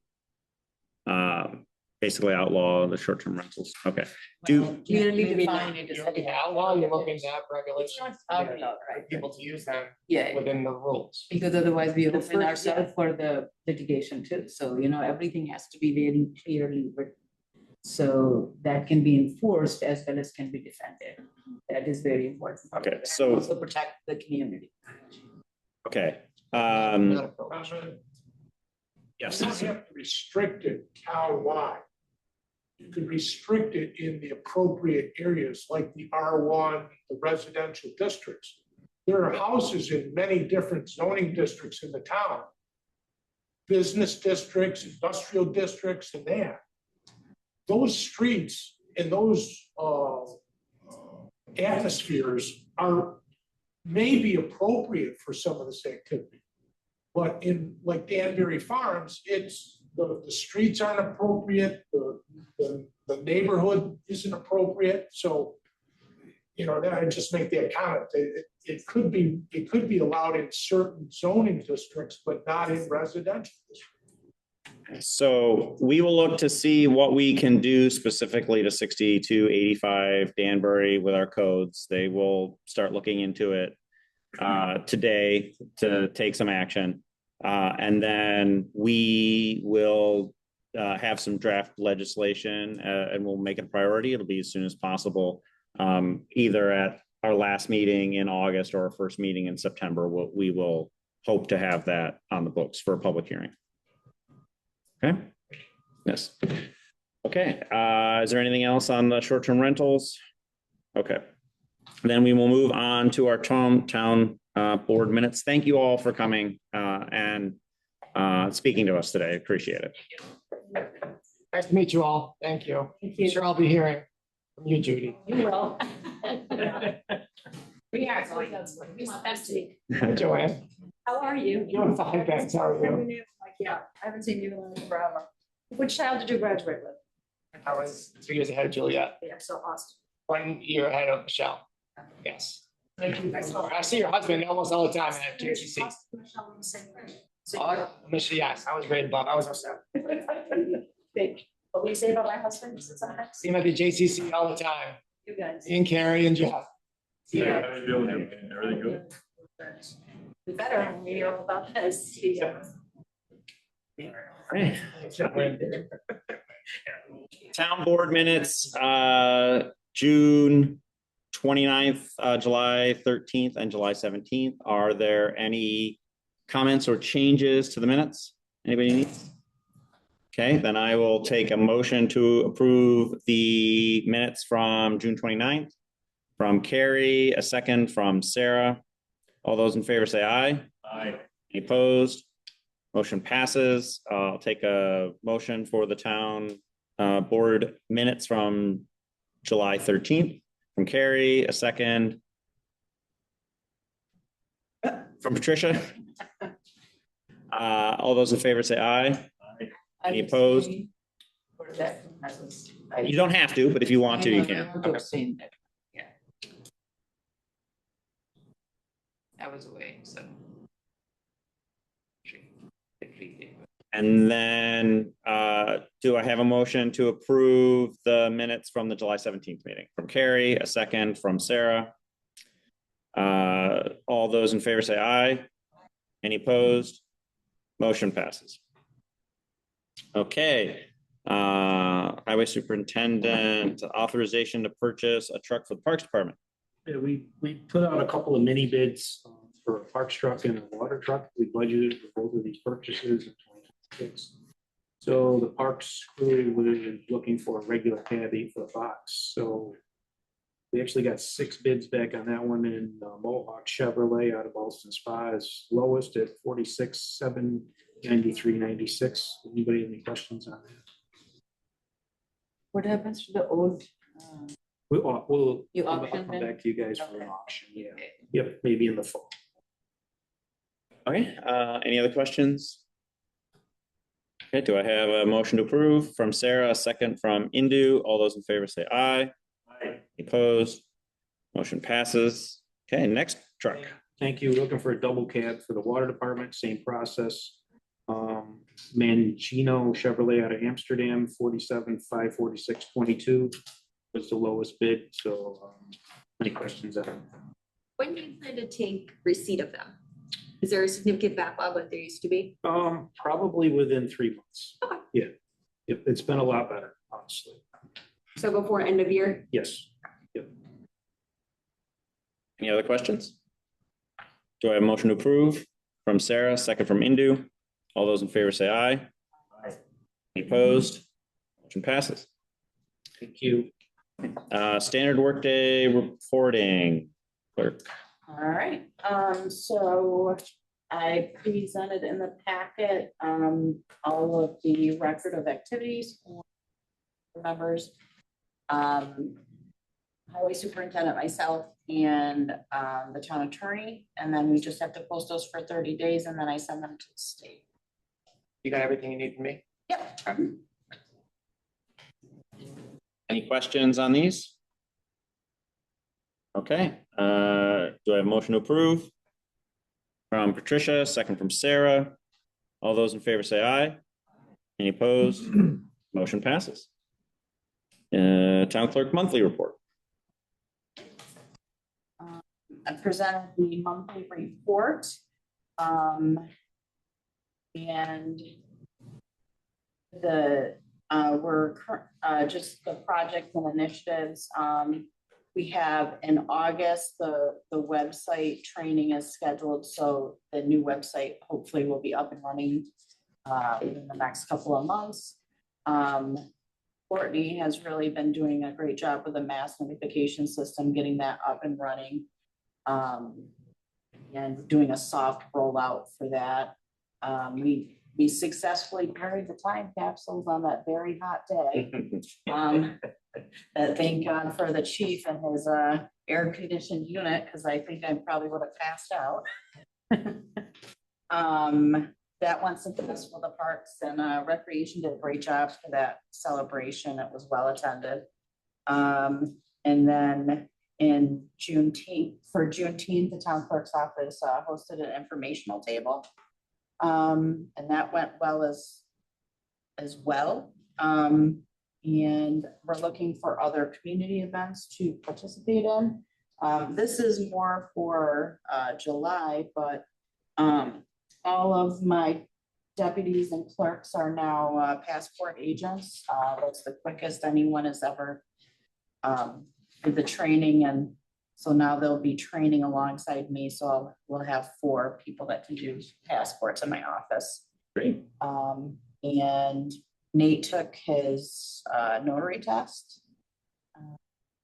basically outlaw the short-term rentals. Okay, do, Clearly Maybe define not. it. as You're looking a- at outlaw, you're looking at It's regulations. not outlawed, right? People to use them Yeah, within the rules. because otherwise we The open first- ourselves for the litigation too. So, everything has to be very clearly written. So that can be enforced as well as can be defended. That is very important. Okay, And so- also protect the community. okay. Yes. You don't have to restrict it town-wide. You can restrict it in the appropriate areas like the R1, the residential districts. there are houses in many different zoning districts in the town. Business districts, industrial districts, and that. Those streets and those atmospheres are maybe appropriate for some of this activity. But in like Danbury Farms, it's the streets aren't appropriate, the neighborhood isn't appropriate, so that I just make that comment. It could be allowed in certain zoning districts, but not in residential districts. So we will look to see what we can do specifically to 6285 Danbury with our codes. They will start looking into it today to take some action. And then we will have some draft legislation and we'll make it a priority. It'll be as soon as possible, either at our last meeting in August or our first meeting in September. We will hope to have that on the books for a public hearing. Okay. Yes. Okay. Is there anything else on the short-term rentals? Okay. Then we will move on to our town board minutes. Thank you all for coming and speaking to us today. Appreciate it. Nice to meet you all. Thank you. I'm sure I'll be hearing from you, Judy. You will. We are going, we want them to be. Joanne. How are you? Doing fine, thanks. How are you? Yeah, I haven't seen you in forever. Which child did you graduate with? I was 3 years ahead of Juliet, Yeah, so Austin. 1 year ahead of Michelle. Yes. I see your husband almost all the time at JCC. Michelle, yes, I was great above. I was upset. What do you say about my husband? See him at the JCC all the time. You guys. Ian Carey and Jeff. Yeah, how you doing? Everything good? We better when we hear all about this. Yeah. Town board minutes, June 29th, July 13th, and July 17th. Are there any comments or changes to the minutes? Anybody needs? Okay, then I will take a motion to approve the minutes from June 29th. From Carrie, a second from Sarah. All those in favor say aye. Aye. Any opposed? Motion passes. I'll take a motion for the town board minutes from July 13th. From Carrie, a second. From Patricia. All those in favor say aye. Any opposed? You don't have to, but if you want to, you can. Okay. Yeah. I was away, so. And then do I have a motion to approve the minutes from the July 17th meeting? From Carrie, a second from Sarah. All those in favor say aye. Any opposed? Motion passes. Okay. Highway Superintendent, authorization to purchase a truck for the Parks Department. Yeah, we put out a couple of mini bids for a parks truck and a water truck. We budgeted for both of these purchases in 2026. So the parks crew was looking for a regular caddy for the box. So we actually got 6 bids back on that one, and Mohawk Chevrolet out of Boston Spa is lowest at 46,793.96. Anybody have any questions on that? What happens to the old? We'll You come auction them? back to you guys for Okay. an auction. Yeah. Yep, maybe in the fall. Okay, any other questions? Okay, do I have a motion to approve from Sarah, a second from Indu? All those in favor say aye. Aye. Opposed? Motion passes. Okay, next truck. Thank you. Looking for a double cab for the water department, same process. Mangino Chevrolet out of Amsterdam, 47,546.22 was the lowest bid. So any questions on that? When do you plan to take receipt of them? Is there a significant backlog like there used to be? Probably within 3 months. Okay. Yeah. Yep, it's been a lot better, honestly. So before end of year? Yes. Any other questions? Do I have a motion to approve from Sarah, second from Indu? All those in favor say aye. Any opposed? Motion passes. Thank you. Standard workday reporting, clerk. All right, so I presented in the packet, all of the record of activities for members. Highway superintendent, myself, and, the town attorney, and then we just have to post those for 30 days, and then I send them to the state. You got everything you need from me? Yep. Any questions on these? Okay, do I have a motion to approve? From Patricia, second from Sarah. All those in favor say aye. Any opposed? Motion passes. Town clerk monthly report. I presented the monthly report. And just the projects and initiatives. We have in August, the website training is scheduled, so the new website hopefully will be up and running in the next couple of months. Courtney has really been doing a great job with the mass notification system, getting that up and running. And doing a soft rollout for that. We successfully buried the time capsules on that very hot day. Thank God for the chief and his air conditioned unit, because I think I probably would have passed out. That went successful. The Parks and Recreation did a great job for that celebration. It was well attended. And then in Juneteenth, the town clerk's office hosted an informational table. And that went well as well. And we're looking for other community events to participate in. This is more for July, but all of my deputies and clerks are now passport agents. That's the quickest anyone has ever did the training, and so now they'll be training alongside me. So we'll have 4 people that can do passports in my office. Great. And Nate took his notary test.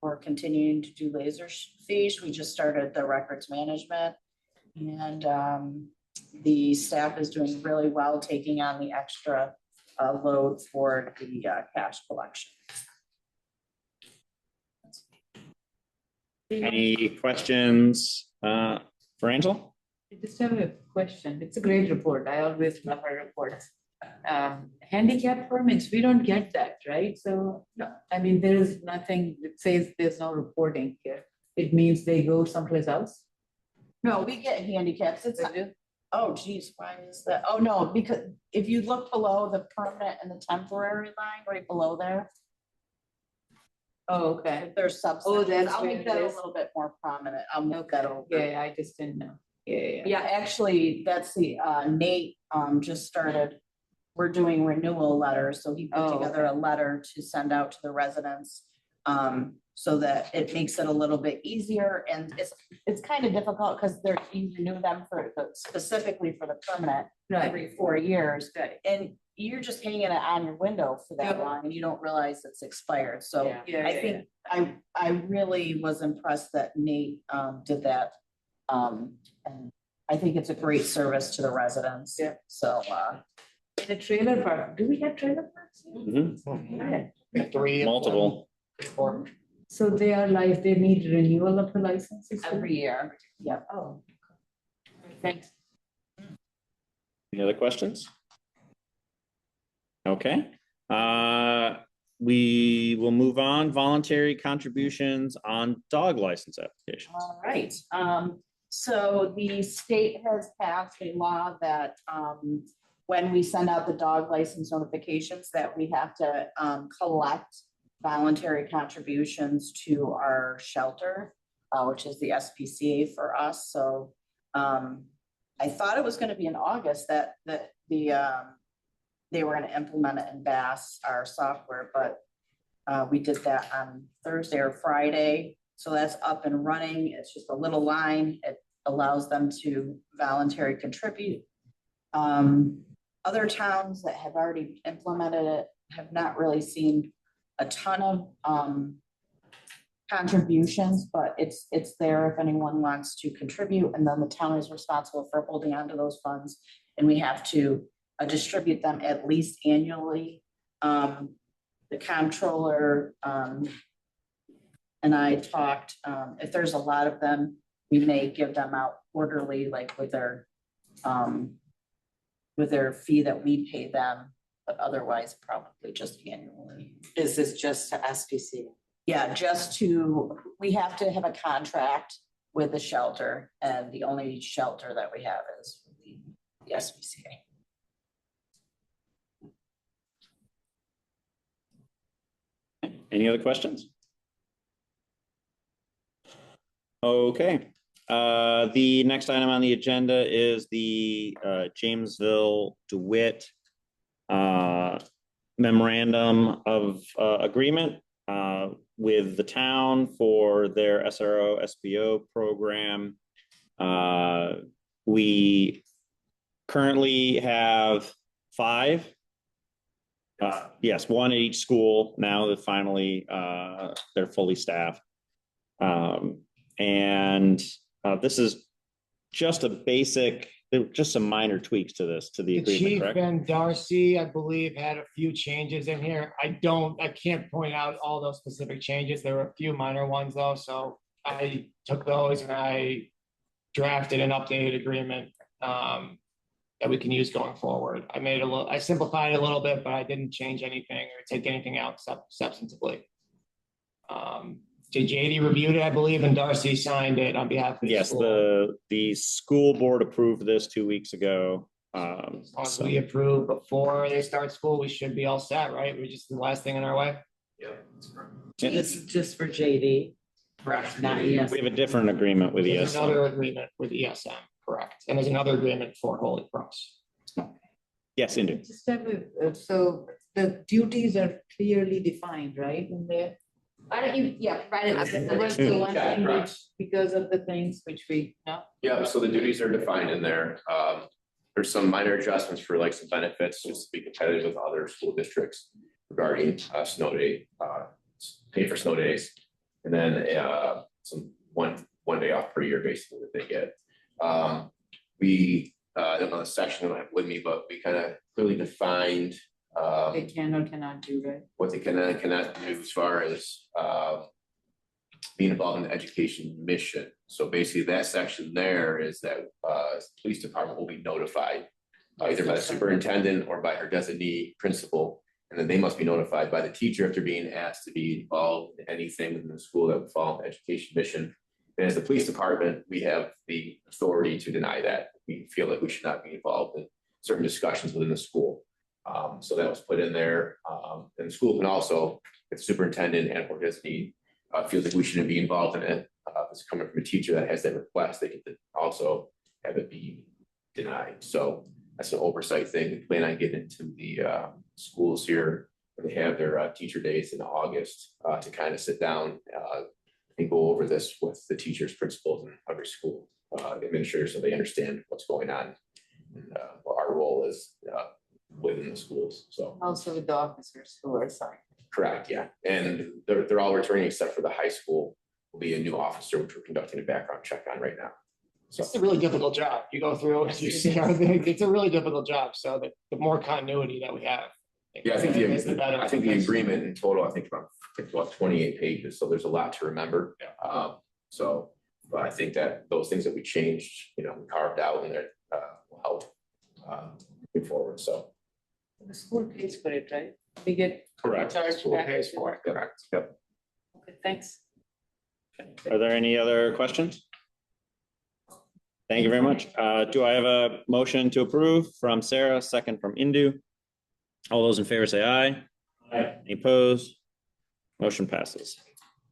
We're continuing to do laser fiche. We just started the records management, and the staff is doing really well, taking on the extra load for the cash collection. Any questions for Angela? I just have a question. It's a great report. I always love our reports. Handicap permits, we don't get that, right? So, no, I mean, there is nothing that says there's no reporting here. It means they go someplace else? No, we get handicaps. It's, oh geez, why is that? Oh, no, because if you look below the permanent and the temporary line, right below there. Oh, okay. There's subsections. Oh, that's I'll where make it that a is. little bit more prominent. I'll move that over. Yeah, I just didn't know. Yeah. Yeah, actually, that's the, Nate, just started, we're doing renewal letters, so he put Oh, together a letter to send out to the residents. So that it makes it a little bit easier, and it's kind of difficult because you renew them specifically for the permanent every 4 years. And you're just hanging it on your window for that long and you don't realize it's expired. So I think I really was impressed that Nate did that. And I think it's a great service to the residents. Yeah. So in a trailer park, do we have trailer parks? Mhm. 3. Multiple. 4. So they are like, they need renewal of the licenses every year. Yeah. Oh. Thanks. Any other questions? Okay, we will move on. Voluntary contributions on dog license applications. All right, so the state has passed a law that when we send out the dog license notifications, that we have to collect voluntary contributions to our shelter, which is the SPCA for us. So I thought it was going to be in August that they were going to implement it in Bass, our software, but we did that on Thursday or Friday. So that's up and running. It's just a little line. It allows them to voluntarily contribute. Other towns that have already implemented it have not really seen a ton of contributions, but it's there if anyone wants to contribute, and then the town is responsible for holding on to those funds. And we have to distribute them at least annually. The comptroller and I talked, if there's a lot of them, we may give them out quarterly, like with their fee that we pay them, but otherwise probably just annually. Is this just to SPC? Yeah, we have to have a contract with the shelter, and the only shelter that we have is the SPCA. Any other questions? Okay, the next item on the agenda is the Jamesville DeWitt memorandum of agreement with the town for their SRO SBO program. We currently have 5. Yes, 1 at each school now that finally they're fully staffed. And this is just a basic, just some minor tweaks to this, to the The agreement, chief correct? and Darcy, I believe, had a few changes in here. I can't point out all those specific changes. There were a few minor ones though, so I took those and I drafted an updated agreement that we can use going forward. I simplified it a little bit, but I didn't change anything or take anything out substantively. JD reviewed it, I believe, and Darcy signed it on behalf of the Yes, school. the school board approved this 2 weeks ago. As long as we approve before they start school, we should be all set, right? We're just the last thing in our way. This is just for JD. Correct. Not ES. We have a different agreement with There's ESM. another agreement with ESM, correct. And there's another agreement for Holy Cross. Yes, Indu. Just have so the duties are clearly defined, right, in there? Why don't you, provide an update on What's that? the one thing which, because of the things which we, no? Yeah, so the duties are defined in there. There's some minor adjustments for like some benefits, just to be competitive with other school districts regarding snow day, pay for snow days. And then some one day off per year basically that they get. I don't know the section I don't have with me, but we kind of clearly defined They can or cannot do, right? what they can and cannot do as far as being involved in the education mission. So basically that section there is that police department will be notified either by the superintendent or by her designee principal. And then they must be notified by the teacher if they're being asked to be involved in anything within the school that would fall in the education mission. And as the police department, we have the authority to deny that. We feel like we should not be involved in certain discussions within the school. So that was put in there. And the school can also, if the superintendent and or designee feels like we shouldn't be involved in it, if it's coming from a teacher that has that request, they can also have it be denied. So that's an oversight thing. We plan on getting into the schools here when they have their teacher days in August to kind of sit down and go over this with the teachers, principals, and every school administrators so they understand what's going on and what our role is within the schools. So Also with the officers who are assigned. correct, yeah. And they're all returning except for the high school will be a new officer, which we're conducting a background check on right now. So It's a really difficult job. You go through, you see everything. It's a really difficult job. So the more continuity that we have. yeah, I think the better. the agreement in total, I think about 28 pages, so there's a lot to remember. But I think that those things that we changed, we carved out and that will help move forward, so. The school pays for it, right? We get. Correct. charged School back. pays for it, correct, yep. Okay, thanks. Are there any other questions? Thank you very much. Do I have a motion to approve from Sarah, second from Indu? All those in favor say aye. Aye. Any opposed? Motion passes.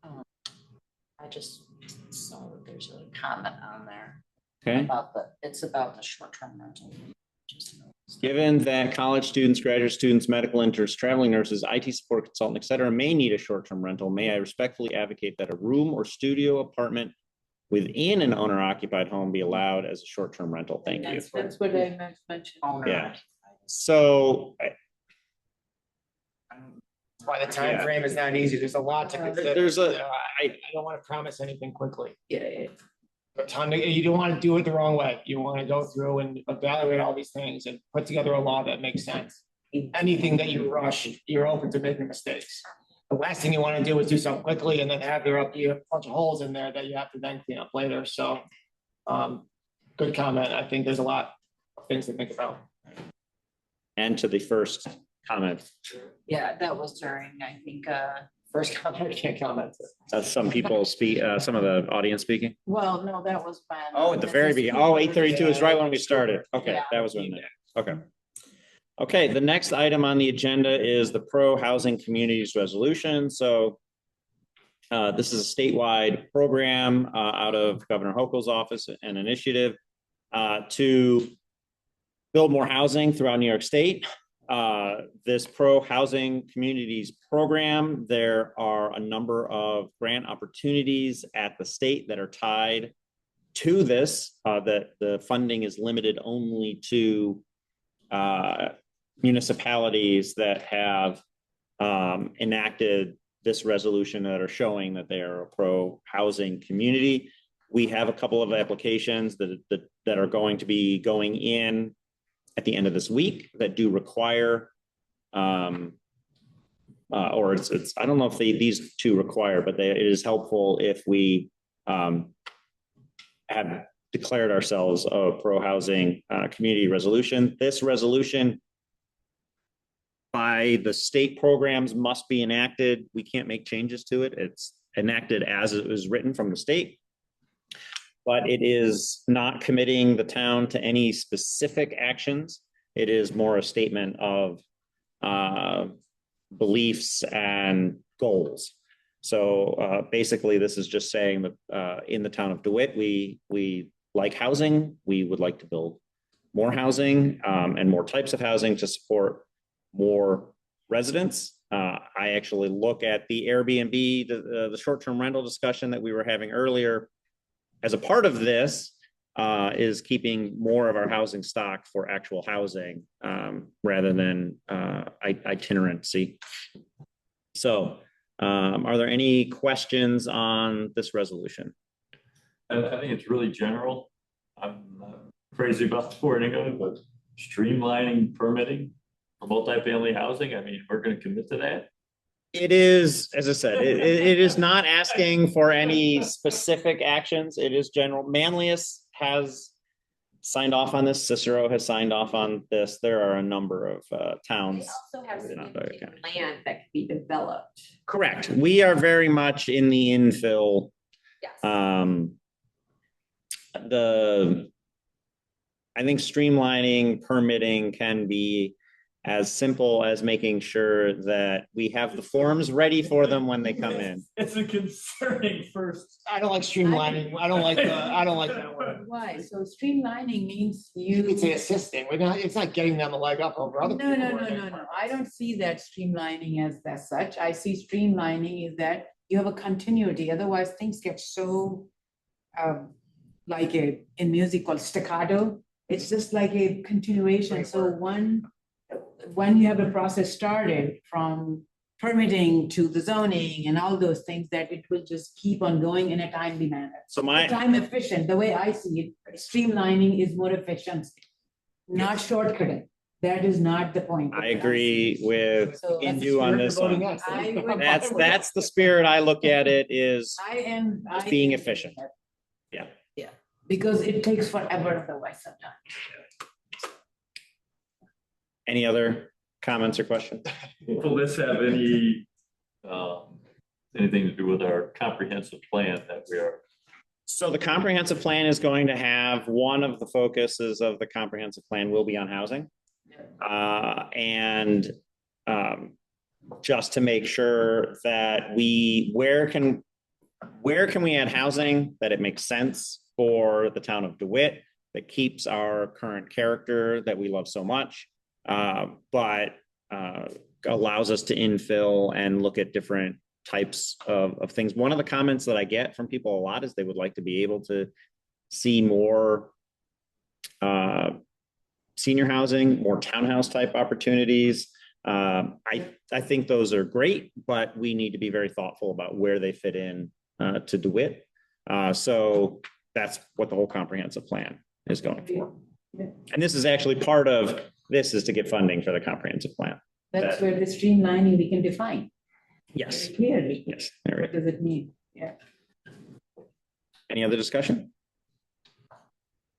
I just saw that there's a comment on there Okay. about it's about the short-term rental. Given that college students, graduate students, medical interns, traveling nurses, IT support consultant, et cetera, may need a short-term rental, may I respectfully advocate that a room or studio apartment within an owner-occupied home be allowed as a short-term rental? Thank you. That's what I mentioned. Yeah. So Why the time Yeah. frame is not easy. There's a lot to consider. There's a- You know, I don't want to promise anything quickly. Yeah. A ton, you don't want to do it the wrong way. You want to go through and evaluate all these things and put together a law that makes sense. Anything that you rush, you're open to making mistakes. The last thing you want to do is do something quickly and then have a bunch of holes in there that you have to then clean up later. So, good comment. I think there's a lot of things to think about. And to the first comment, Yeah, that was during, I think, First comment, I can't comment. some people speak, some of the audience speaking. well, no, that was when. Oh, at the very beginning. Oh, 8:32 is right when we started. Okay, Yeah. that was when, okay. Okay, the next item on the agenda is the Pro Housing Communities Resolution. So this is a statewide program out of Governor Hochul's office, an initiative to build more housing throughout New York State. This Pro Housing Communities program, there are a number of grant opportunities at the state that are tied to this, that the funding is limited only to municipalities that have enacted this resolution that are showing that they are a pro-housing community. We have a couple of applications that are going to be going in at the end of this week that do require, or it's I don't know if these two require, but it is helpful if we have declared ourselves a pro-housing community resolution. This resolution by the state programs must be enacted. We can't make changes to it. It's enacted as it was written from the state. But it is not committing the town to any specific actions. It is more a statement of beliefs and goals. So basically, this is just saying that in the town of DeWitt, we like housing. We would like to build more housing and more types of housing to support more residents. I actually look at the Airbnb, the short-term rental discussion that we were having earlier. As a part of this is keeping more of our housing stock for actual housing rather than itinerancy. So are there any questions on this resolution? I think it's really general. I'm not crazy about the wording of it, but streamlining permitting for multifamily housing. I mean, we're going to commit to that. It is, as I said, it is not asking for any specific actions. It is general. Manlius has signed off on this. Cicero has signed off on this. There are a number of towns. They also have within significant Ontario County. land that can be developed. Correct. We are very much in the infill. Yes. I think streamlining permitting can be as simple as making sure that we have the forms ready for them when they come in. It's a concerning first. I don't like streamlining. I don't like that word. Why? So streamlining means You could say assisting. It's not getting them a leg up over other people. No. I don't see that streamlining as such. I see streamlining is that you have a continuity. Otherwise, things get so like in music called staccato. It's just like a continuation. So when you have a process started from permitting to the zoning and all those things, that it will just keep on going in a timely manner. So Time efficient, the way I see it, streamlining is more efficient, not shortcutting. That is not the point. I agree with So- Indu on this one. I would- That's the spirit I look at it is I just being efficient. Yeah. Yeah, because it takes forever otherwise sometimes. Any other comments or questions? Will this have any, anything to do with our comprehensive plan that we are? So the comprehensive plan is going to have, one of the focuses of the comprehensive plan will be on housing. And just to make sure that where can we add housing that it makes sense for the town of DeWitt, that keeps our current character that we love so much, but allows us to infill and look at different types of things. One of the comments that I get from people a lot is they would like to be able to see more senior housing, more townhouse type opportunities. I think those are great, but we need to be very thoughtful about where they fit in to DeWitt. So that's what the whole comprehensive plan is going for. And this is actually part of this is to get funding for the comprehensive plan. That's where the streamlining we can define Yes. clearly. Yes. What does it mean? Yeah. Any other discussion?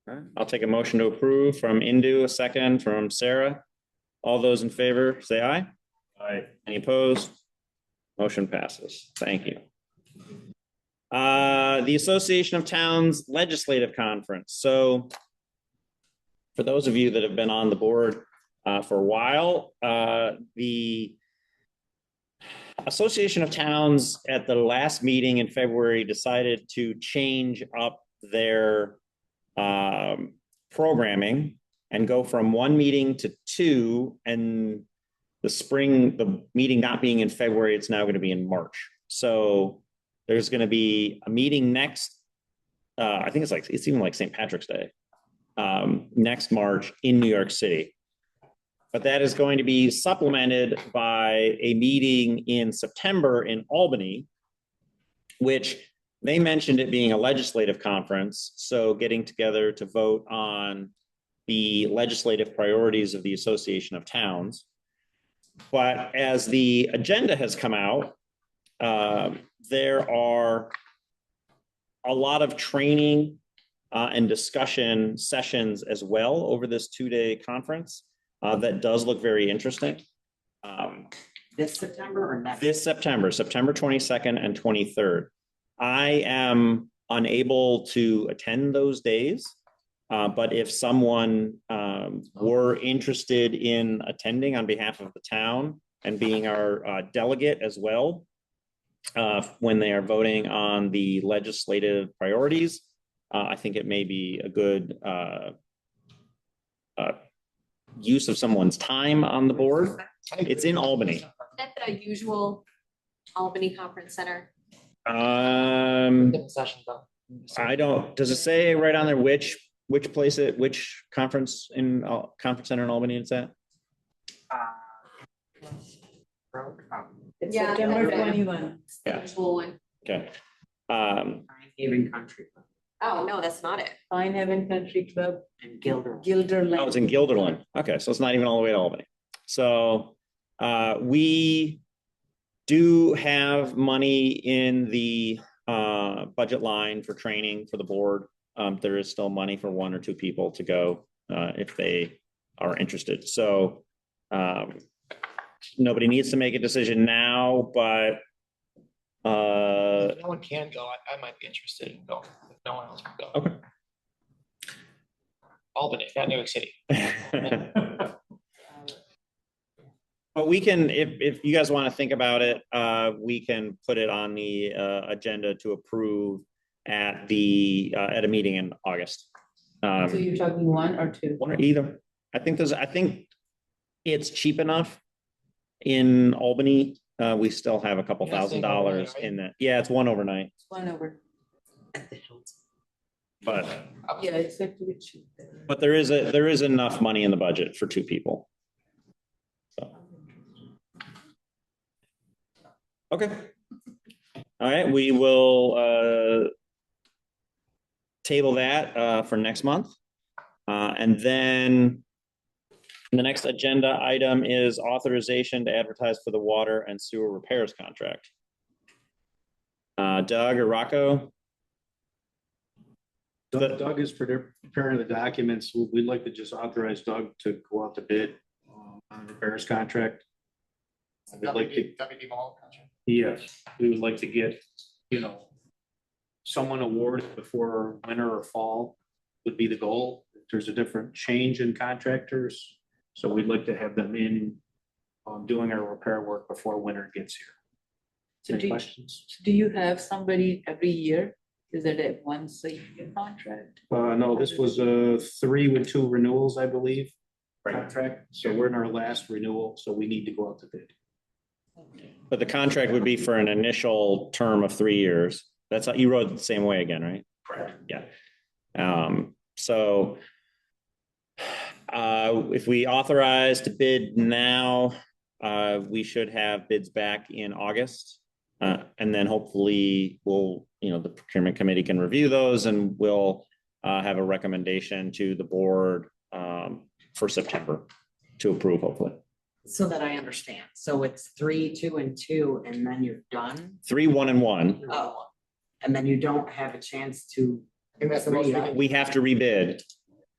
All right, I'll take a motion to approve from Indu, a second from Sarah. All those in favor, say aye. Aye. Any opposed? Motion passes. Thank you. The Association of Towns Legislative Conference. So for those of you that have been on the board for a while, the Association of Towns at the last meeting in February decided to change up their programming and go from one meeting to two, and the meeting not being in February, it's now going to be in March. So there's going to be a meeting next, I think it's even like St. Patrick's Day, next March in New York City. But that is going to be supplemented by a meeting in September in Albany, which they mentioned it being a legislative conference. So getting together to vote on the legislative priorities of the Association of Towns. But as the agenda has come out, there are a lot of training and discussion sessions as well over this two-day conference. That does look very interesting. This September or next? This September, September 22nd and 23rd. I am unable to attend those days, but if someone were interested in attending on behalf of the town and being our delegate as well, when they are voting on the legislative priorities, I think it may be a good use of someone's time on the board. It's in Albany. Is that the usual Albany Conference Center? I don't, does it say right on there which conference center in Albany it's at? It's Yeah, September that's it. 21. Yeah. Usual one. Okay. Country. Oh, no, that's not it. Pine Haven Country Club, And Gilder. Gilderland. Oh, it's in Guilderland. Okay, so it's not even all the way to Albany. So we do have money in the budget line for training for the board. There is still money for one or two people to go if they are interested. So nobody needs to make a decision now, but If no one can go, I might be interested in going, if no one else can go. okay. Albany, not New York City. But we can, if you guys want to think about it, we can put it on the agenda to approve at a meeting in August. So you're talking one or two? One or either. I think it's cheap enough in Albany. We still have a couple $1,000 in that. Yeah, it's one overnight, One over. but Yeah, it's actually cheap. there is enough money in the budget for two people. So. Okay. All right, we will table that for next month. And then the next agenda item is authorization to advertise for the water and sewer repairs contract. Doug or Rocco? Doug is preparing the documents. We'd like to just authorize Doug to go out to bid on the repairs contract. We'd like to, WD Mall contract. yes, we would like to get, someone awarded before winter or fall would be the goal. There's a different change in contractors. So we'd like to have them in doing our repair work before winter gets here. So Any questions? do you have somebody every year? Is it a once a year contract? No, this was 3 with 2 renewals, I believe, contract. So we're in our last renewal, so we need to go out to bid. But the contract would be for an initial term of 3 years. That's how you wrote it the same way again, right? Correct. Yeah. So if we authorize to bid now, we should have bids back in August. And then hopefully we'll, the procurement committee can review those and we'll have a recommendation to the board for September to approve, hopefully. So that I understand. So it's 3, 2, and 2, and then you're done? 3, 1, and 1. Oh, and then you don't have a chance to. I think that's the most we can- We have to rebid.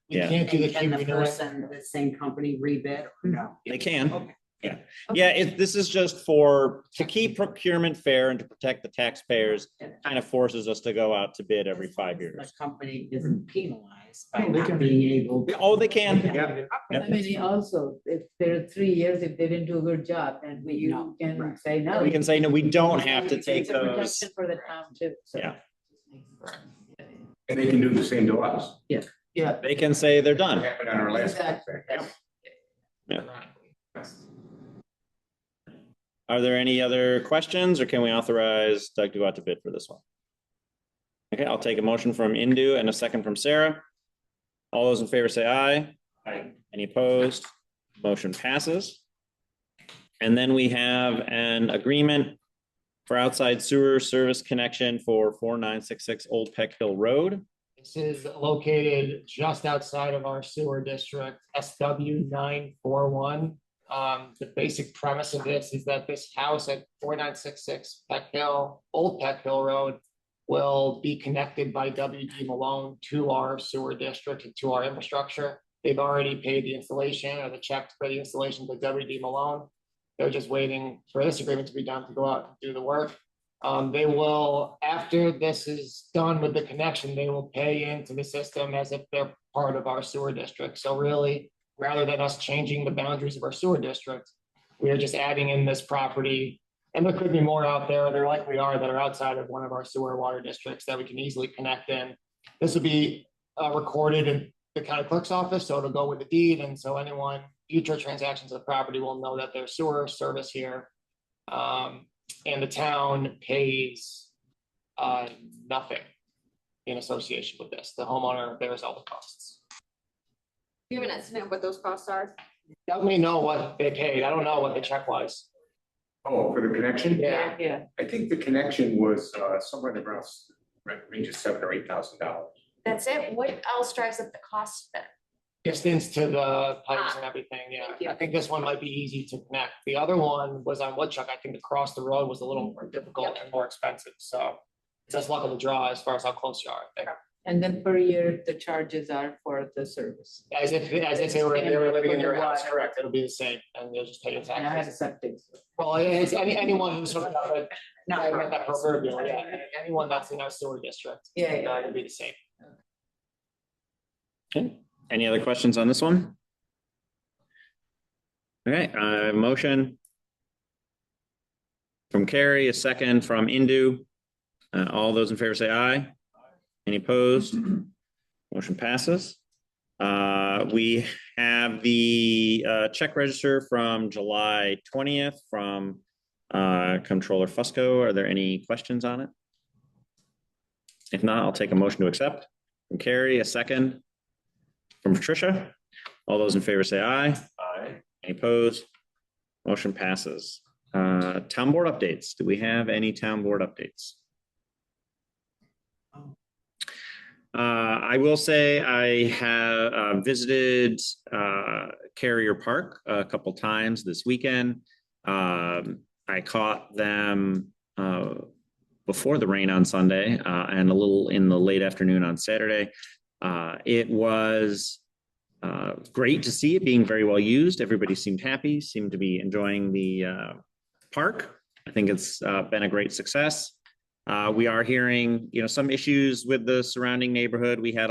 We Yeah. can't do the Can the keep renewing. person, the same company rebid or no? They can. Okay. Yeah. Yeah, this is just to keep procurement fair and to protect the taxpayers, kind of forces us to go out to bid every 5 years. The company isn't penalized by No, they not can- being able. Oh, they can. Yeah. I mean, also, if there are 3 years, if they didn't do a good job, then No, you can right. say no. We can say, no, we don't have to take It's a those. protection for the town too, so. Yeah. And they can do the same to us. Yeah. They can say they're done. Happened on our last Exactly. contract. Are there any other questions or can we authorize Doug to go out to bid for this one? Okay, I'll take a motion from Indu and a second from Sarah. All those in favor say aye. Aye. Any opposed? Motion passes. And then we have an agreement for outside sewer service connection for 4966 Old Peck Hill Road. This is located just outside of our sewer district, SW 941. The basic premise of this is that this house at 4966 Peck Hill, Old Peck Hill Road, will be connected by WD Malone to our sewer district and to our infrastructure. They've already paid the installation or the check for the installation to WD Malone. They're just waiting for this agreement to be done to go out and do the work. They will, after this is done with the connection, they will pay into the system as if they're part of our sewer district. So really, rather than us changing the boundaries of our sewer district, we are just adding in this property. And there could be more out there, there likely are, that are outside of one of our sewer water districts that we can easily connect in. This will be recorded in the county clerk's office, so it'll go with the deed. And so anyone, future transactions of the property will know that there's sewer service here. And the town pays nothing in association with this. The homeowner bears all the costs. Do you have an estimate of what those costs are? Let me know what they paid. I don't know what the check was. Oh, for the connection? Yeah. Yeah. I think the connection was somewhere in the range of $7,000 or $8,000. That's it? What else drives up the cost then? Distance to the pipes and everything, Thank yeah. you. I think this one might be easy to connect. The other one was on Woodchuck. I think across the road was a little more difficult and more expensive, so it's just luck of the draw as far as how close you are, I think. And then per year, the charges are for the service. As if they were living in your house, correct, it'll be the same, and they'll just pay your And I had a taxes. septic. Well, it's anyone who's sort of, Not not that proverbial, yeah. yeah, anyone that's in our sewer district, Yeah, yeah. it'll be the same. Okay, any other questions on this one? Okay, motion from Carrie, a second from Indu. All those in favor say aye. Any opposed? Motion passes. We have the check register from July 20th from Controller Fusco. Are there any questions on it? If not, I'll take a motion to accept. From Carrie, a second. From Patricia. All those in favor say aye. Aye. Any opposed? Motion passes. Town board updates. Do we have any town board updates? I will say I have visited Carrier Park a couple times this weekend. I caught them before the rain on Sunday and a little in the late afternoon on Saturday. It was great to see it being very well used. Everybody seemed happy, seemed to be enjoying the park. I think it's been a great success. We are hearing, some issues with the surrounding neighborhood. We had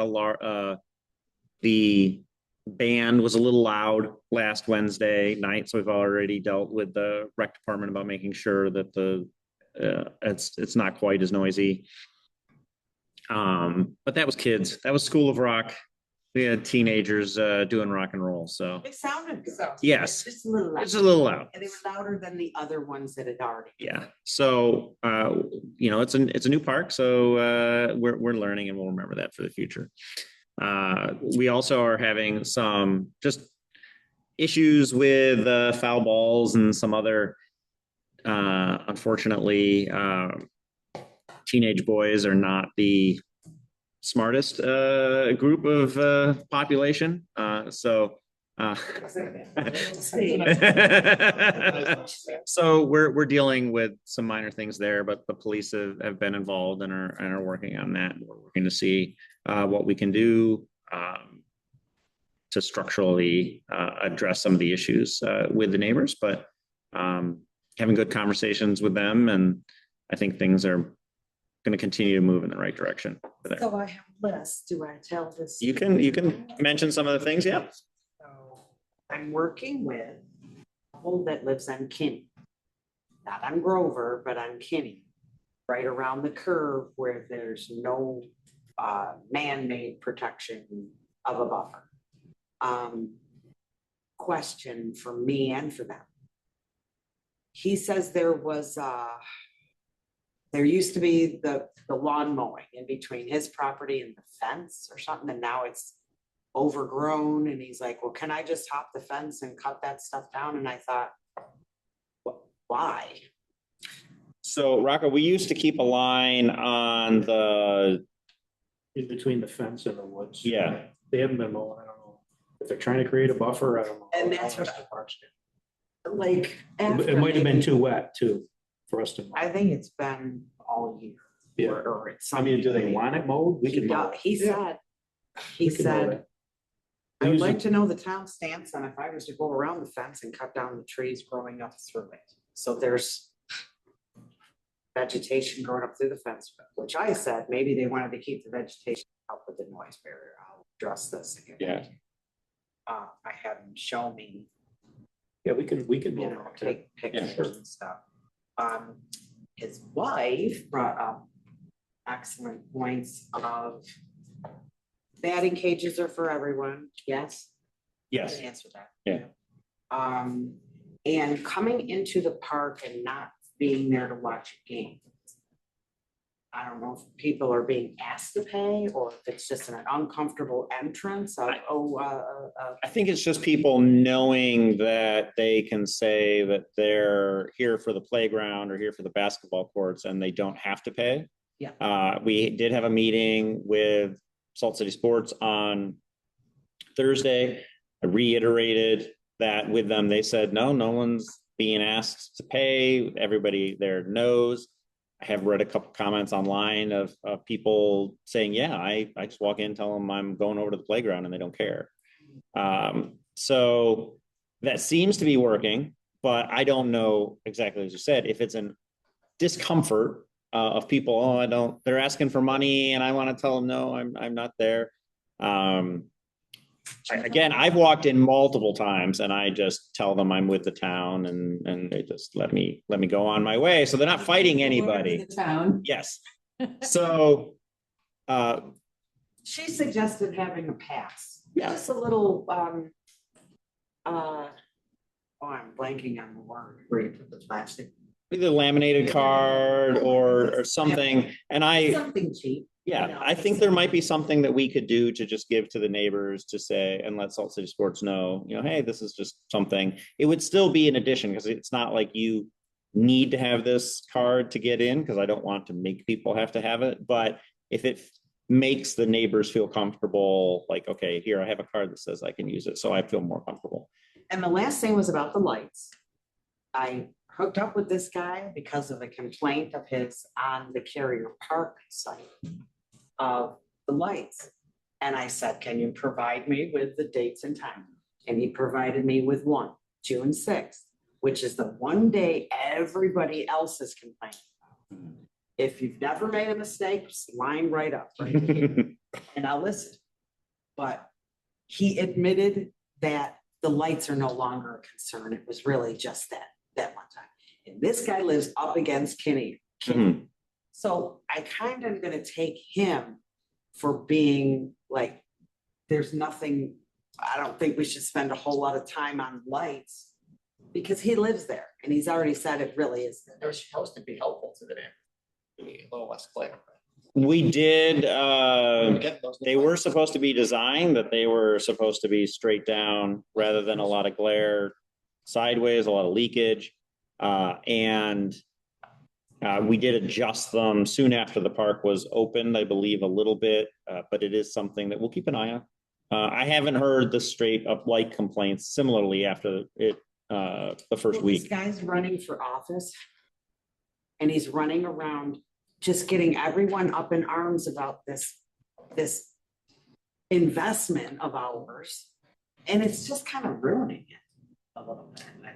the band was a little loud last Wednesday night, so we've already dealt with the rec department about making sure that it's not quite as noisy. But that was kids. That was School of Rock. We had teenagers doing rock and roll. So It sounded good. yes, Just a little loud. it's a little loud. And they were louder than the other ones that had already. Yeah. So it's a new park, so we're learning, and we'll remember that for the future. We also are having some just issues with foul balls and some other, unfortunately, teenage boys are not the smartest group of population. So we're dealing with some minor things there, but the police have been involved and are working on that. We're working to see what we can do to structurally address some of the issues with the neighbors, but having good conversations with them, and I think things are going to continue to move in the right direction there. So I have a list. Do I tell this? You can mention some of the things, yeah. So I'm working with a couple that lives on Kinney. Not on Grover, but on Kinney, right around the curve where there's no man-made protection of a buffer. Question for me and for them. He says there used to be the lawn mowing in between his property and the fence or something, and now it's overgrown. And he's like, well, can I just hop the fence and cut that stuff down? And I thought, why? So Rocco, we used to keep a line on the. In between the fence and the woods. Yeah. They haven't been mowing, I don't know. If they're trying to create a buffer, I don't know. And that's what like. It might have been too wet too, for us to. I think it's been all year. Yeah. Or it's. I mean, do they want it mowed? We can mow it. He said, We can mow it. I would Use like it. to know the town stance on if I was to go around the fence and cut down the trees growing up through it. So there's vegetation growing up through the fence, which I said, maybe they wanted to keep the vegetation up with the noise barrier. I'll address this again. Yeah. I had him show me, Yeah, we can you mow know, it. take pictures and stuff. His wife brought up excellent points of batting cages are for everyone, yes? Yes. Answer that. Yeah. And coming into the park and not being there to watch a game. I don't know if people are being asked to pay or if it's just an uncomfortable entrance of, I think it's just people knowing that they can say that they're here for the playground or here for the basketball courts and they don't have to pay. Yeah. We did have a meeting with Salt City Sports on Thursday. I reiterated that with them. They said, no one's being asked to pay. Everybody there knows. I have read a couple comments online of people saying, yeah, I just walk in, tell them I'm going over to the playground and they don't care. So that seems to be working, but I don't know exactly as you said, if it's an discomfort of people, they're asking for money and I want to tell them, no, I'm not there. Again, I've walked in multiple times and I just tell them I'm with the town and they just let me go on my way. So they're not fighting anybody. The town. Yes. So, she suggested having a pass. Yeah. Just a little, I'm blanking on the word where you put the plastic. either laminated card or something. And Something cheap. yeah, I think there might be something that we could do to just give to the neighbors to say, and let Salt City Sports know, hey, this is just something. It would still be an addition because it's not like you need to have this card to get in, because I don't want to make people have to have it. But if it makes the neighbors feel comfortable, like, okay, here, I have a card that says I can use it, so I feel more comfortable. And the last thing was about the lights. I hooked up with this guy because of a complaint of his on the Carrier Park site of the lights. And I said, can you provide me with the dates and time? And he provided me with one, June 6th, which is the one day everybody else is complaining about. If you've never made a mistake, just line right up. Right here. And I'll listen. But he admitted that the lights are no longer a concern. It was really just that one time. And this guy lives up against Kinney. Mhm. So I kind of gonna take him for being like, there's nothing, I don't think we should spend a whole lot of time on lights because he lives there and he's already said it really is. They're supposed to be helpful to the neighborhood, be a little less clear. We did, they were supposed to be designed that they were supposed to be straight down rather than a lot of glare sideways, a lot of leakage. And we did adjust them soon after the park was opened, I believe a little bit, but it is something that we'll keep an eye on. I haven't heard the straight up light complaints similarly after it, the first This week. guy's running for office. And he's running around just getting everyone up in arms about this investment of ours. And it's just kind of ruining it a little bit, I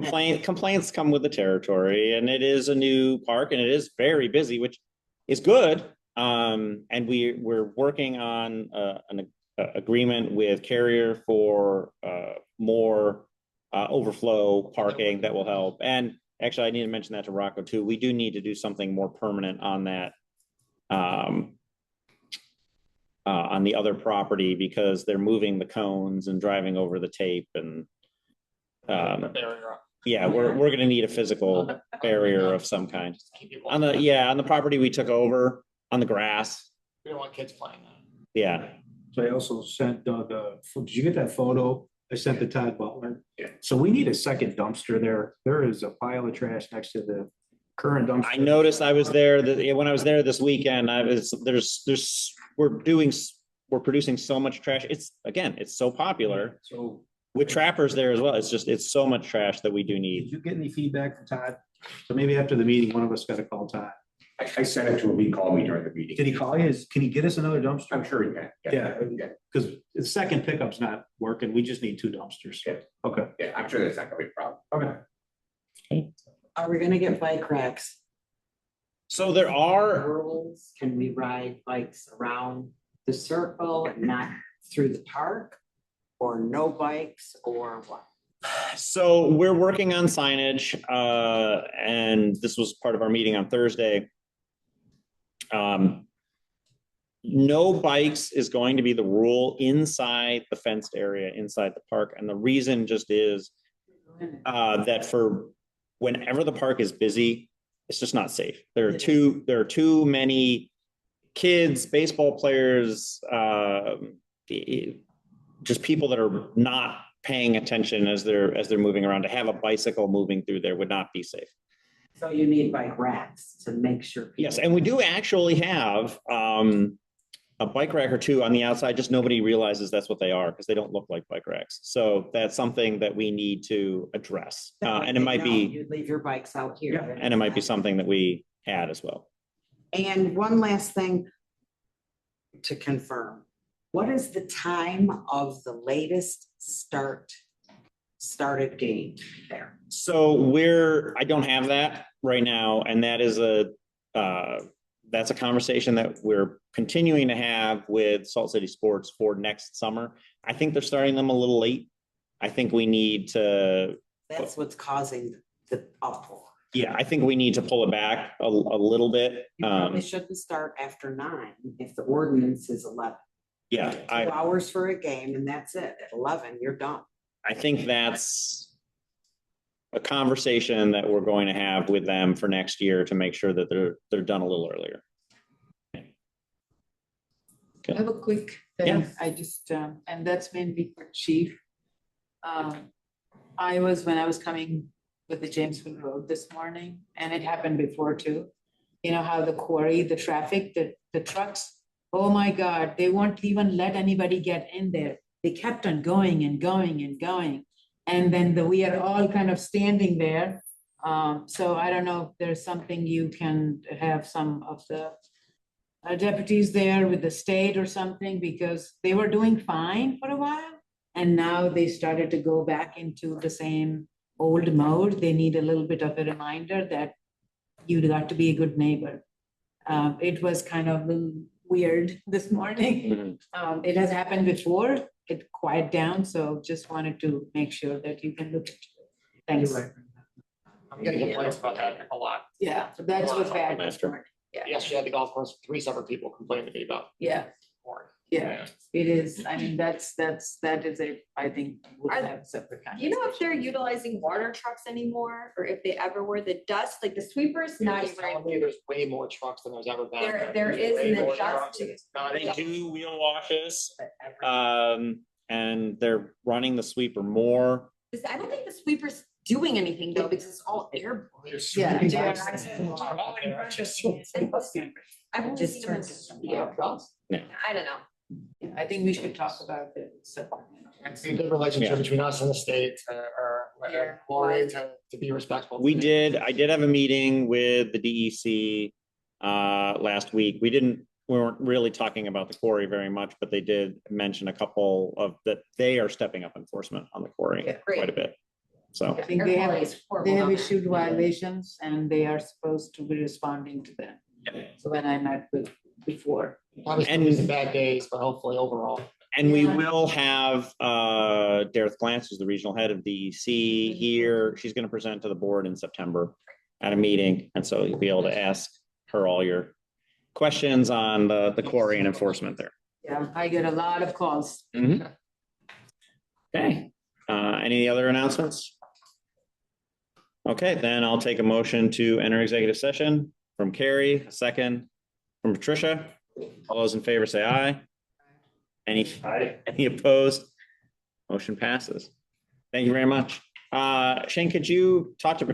think. Complaints come with the territory, and it is a new park and it is very busy, which is good. And we're working on an agreement with Carrier for more overflow parking that will help. And actually, I need to mention that to Rocco too. We do need to do something more permanent on that, on the other property, because they're moving the cones and driving over the tape and yeah, we're gonna need a physical barrier of some kind. On the property we took over, on the grass. We don't want kids playing that. Yeah. So I also sent did you get that photo? I sent to Todd Butler. Yeah. So we need a second dumpster there. There is a pile of trash next to the current dumpster. I noticed I was there, when I was there this weekend, we're producing so much trash. It's so popular. So with trappers there as well. It's so much trash that we do did need. you get any feedback from Todd? So maybe after the meeting, one of us got to call Todd. I sent it to him, he called me during the meeting. Did he call you? Can he get us another dumpster? I'm sure he can. Yeah, because the second pickup's not working. We just need 2 dumpsters. Yeah. Okay. Yeah, I'm sure that's not gonna be a problem. Okay. Are we gonna get bike racks? So there are, Rules, can we ride bikes around the circle and not through the park? Or no bikes or what? so we're working on signage, and this was part of our meeting on Thursday. No bikes is going to be the rule inside the fenced area, inside the park. And the reason just is that for whenever the park is busy, it's just not safe. There are too many kids, baseball players, just people that are not paying attention as they're moving around. To have a bicycle moving through there would not be safe. So you need bike racks to make sure. Yes, and we do actually have a bike rack or 2 on the outside, just nobody realizes that's what they are because they don't look like bike racks. So that's something that we need to address. And it might be, You'd leave your bikes out here. and it might be something that we add as well. And one last thing to confirm. What is the time of the latest started game there? So I don't have that right now, and that is that's a conversation that we're continuing to have with Salt City Sports for next summer. I think they're starting them a little late. I think we need to. That's what's causing the uproar. Yeah, I think we need to pull it back a little bit. You probably shouldn't start after 9 if the ordinance is 11. Yeah, 2 hours for a game and that's it. At 11, you're done. I think that's a conversation that we're going to have with them for next year to make sure that they're done a little earlier. I have a quick thing. I just, and that's mainly for Chief. When I was coming with the Jamesville Road this morning, and it happened before too. You know how the quarry, the traffic, the trucks, oh my God, they won't even let anybody get in there. They kept on going and going and going. And then we are all kind of standing there. So I don't know if there's something you can have some of the deputies there with the state or something, because they were doing fine for a while. And now they started to go back into the same old mode. They need a little bit of a reminder that you got to be a good neighbor. It was kind of a little weird this morning. It has happened before. It quieted down, so just wanted to make sure that you can look at it. Thanks. I'm getting complaints about that a lot. Yeah, so that's what's bad. Master. Yeah. Yesterday at the golf course, 3 separate people complained to me about. Yeah. Yeah, it is. I mean, that is I think, would Are- have separate kind. Do you know if they're utilizing water trucks anymore, or if they ever were? The dust, like the sweepers, not Just even. tell me there's way more trucks than there's ever been. There is, Way and the more dust trucks, and is- it's not They enough. do wheel washes, and they're running the sweeper more. I don't think the sweeper's doing anything though, because it's all airborne. Yeah. I've only Just seen them in turns- Yeah. I don't know. I think we should talk about it. separately. It's a good relationship Yeah. between us and the state, Yeah. Lori, to be respectful. I did have a meeting with the DEC last week. We weren't really talking about the quarry very much, but they did mention a couple of that they are stepping up enforcement on the quarry Yeah, quite a bit. So, I think they have issued violations and they are supposed to be responding to them. So when I met with before. Obviously, some bad days, but hopefully overall. and we Yeah. will have Dareth Glantz, who's the regional head of DEC here. She's going to present to the board in September at a meeting. And so you'll be able to ask her all your questions on the quarry and enforcement there. Yeah, I get a lot of calls. Okay, any other announcements? Okay, then I'll take a motion to enter executive session from Carrie, a second from Patricia. All those in favor say aye. Any opposed? Motion passes. Thank you very much. Shane, could you talk to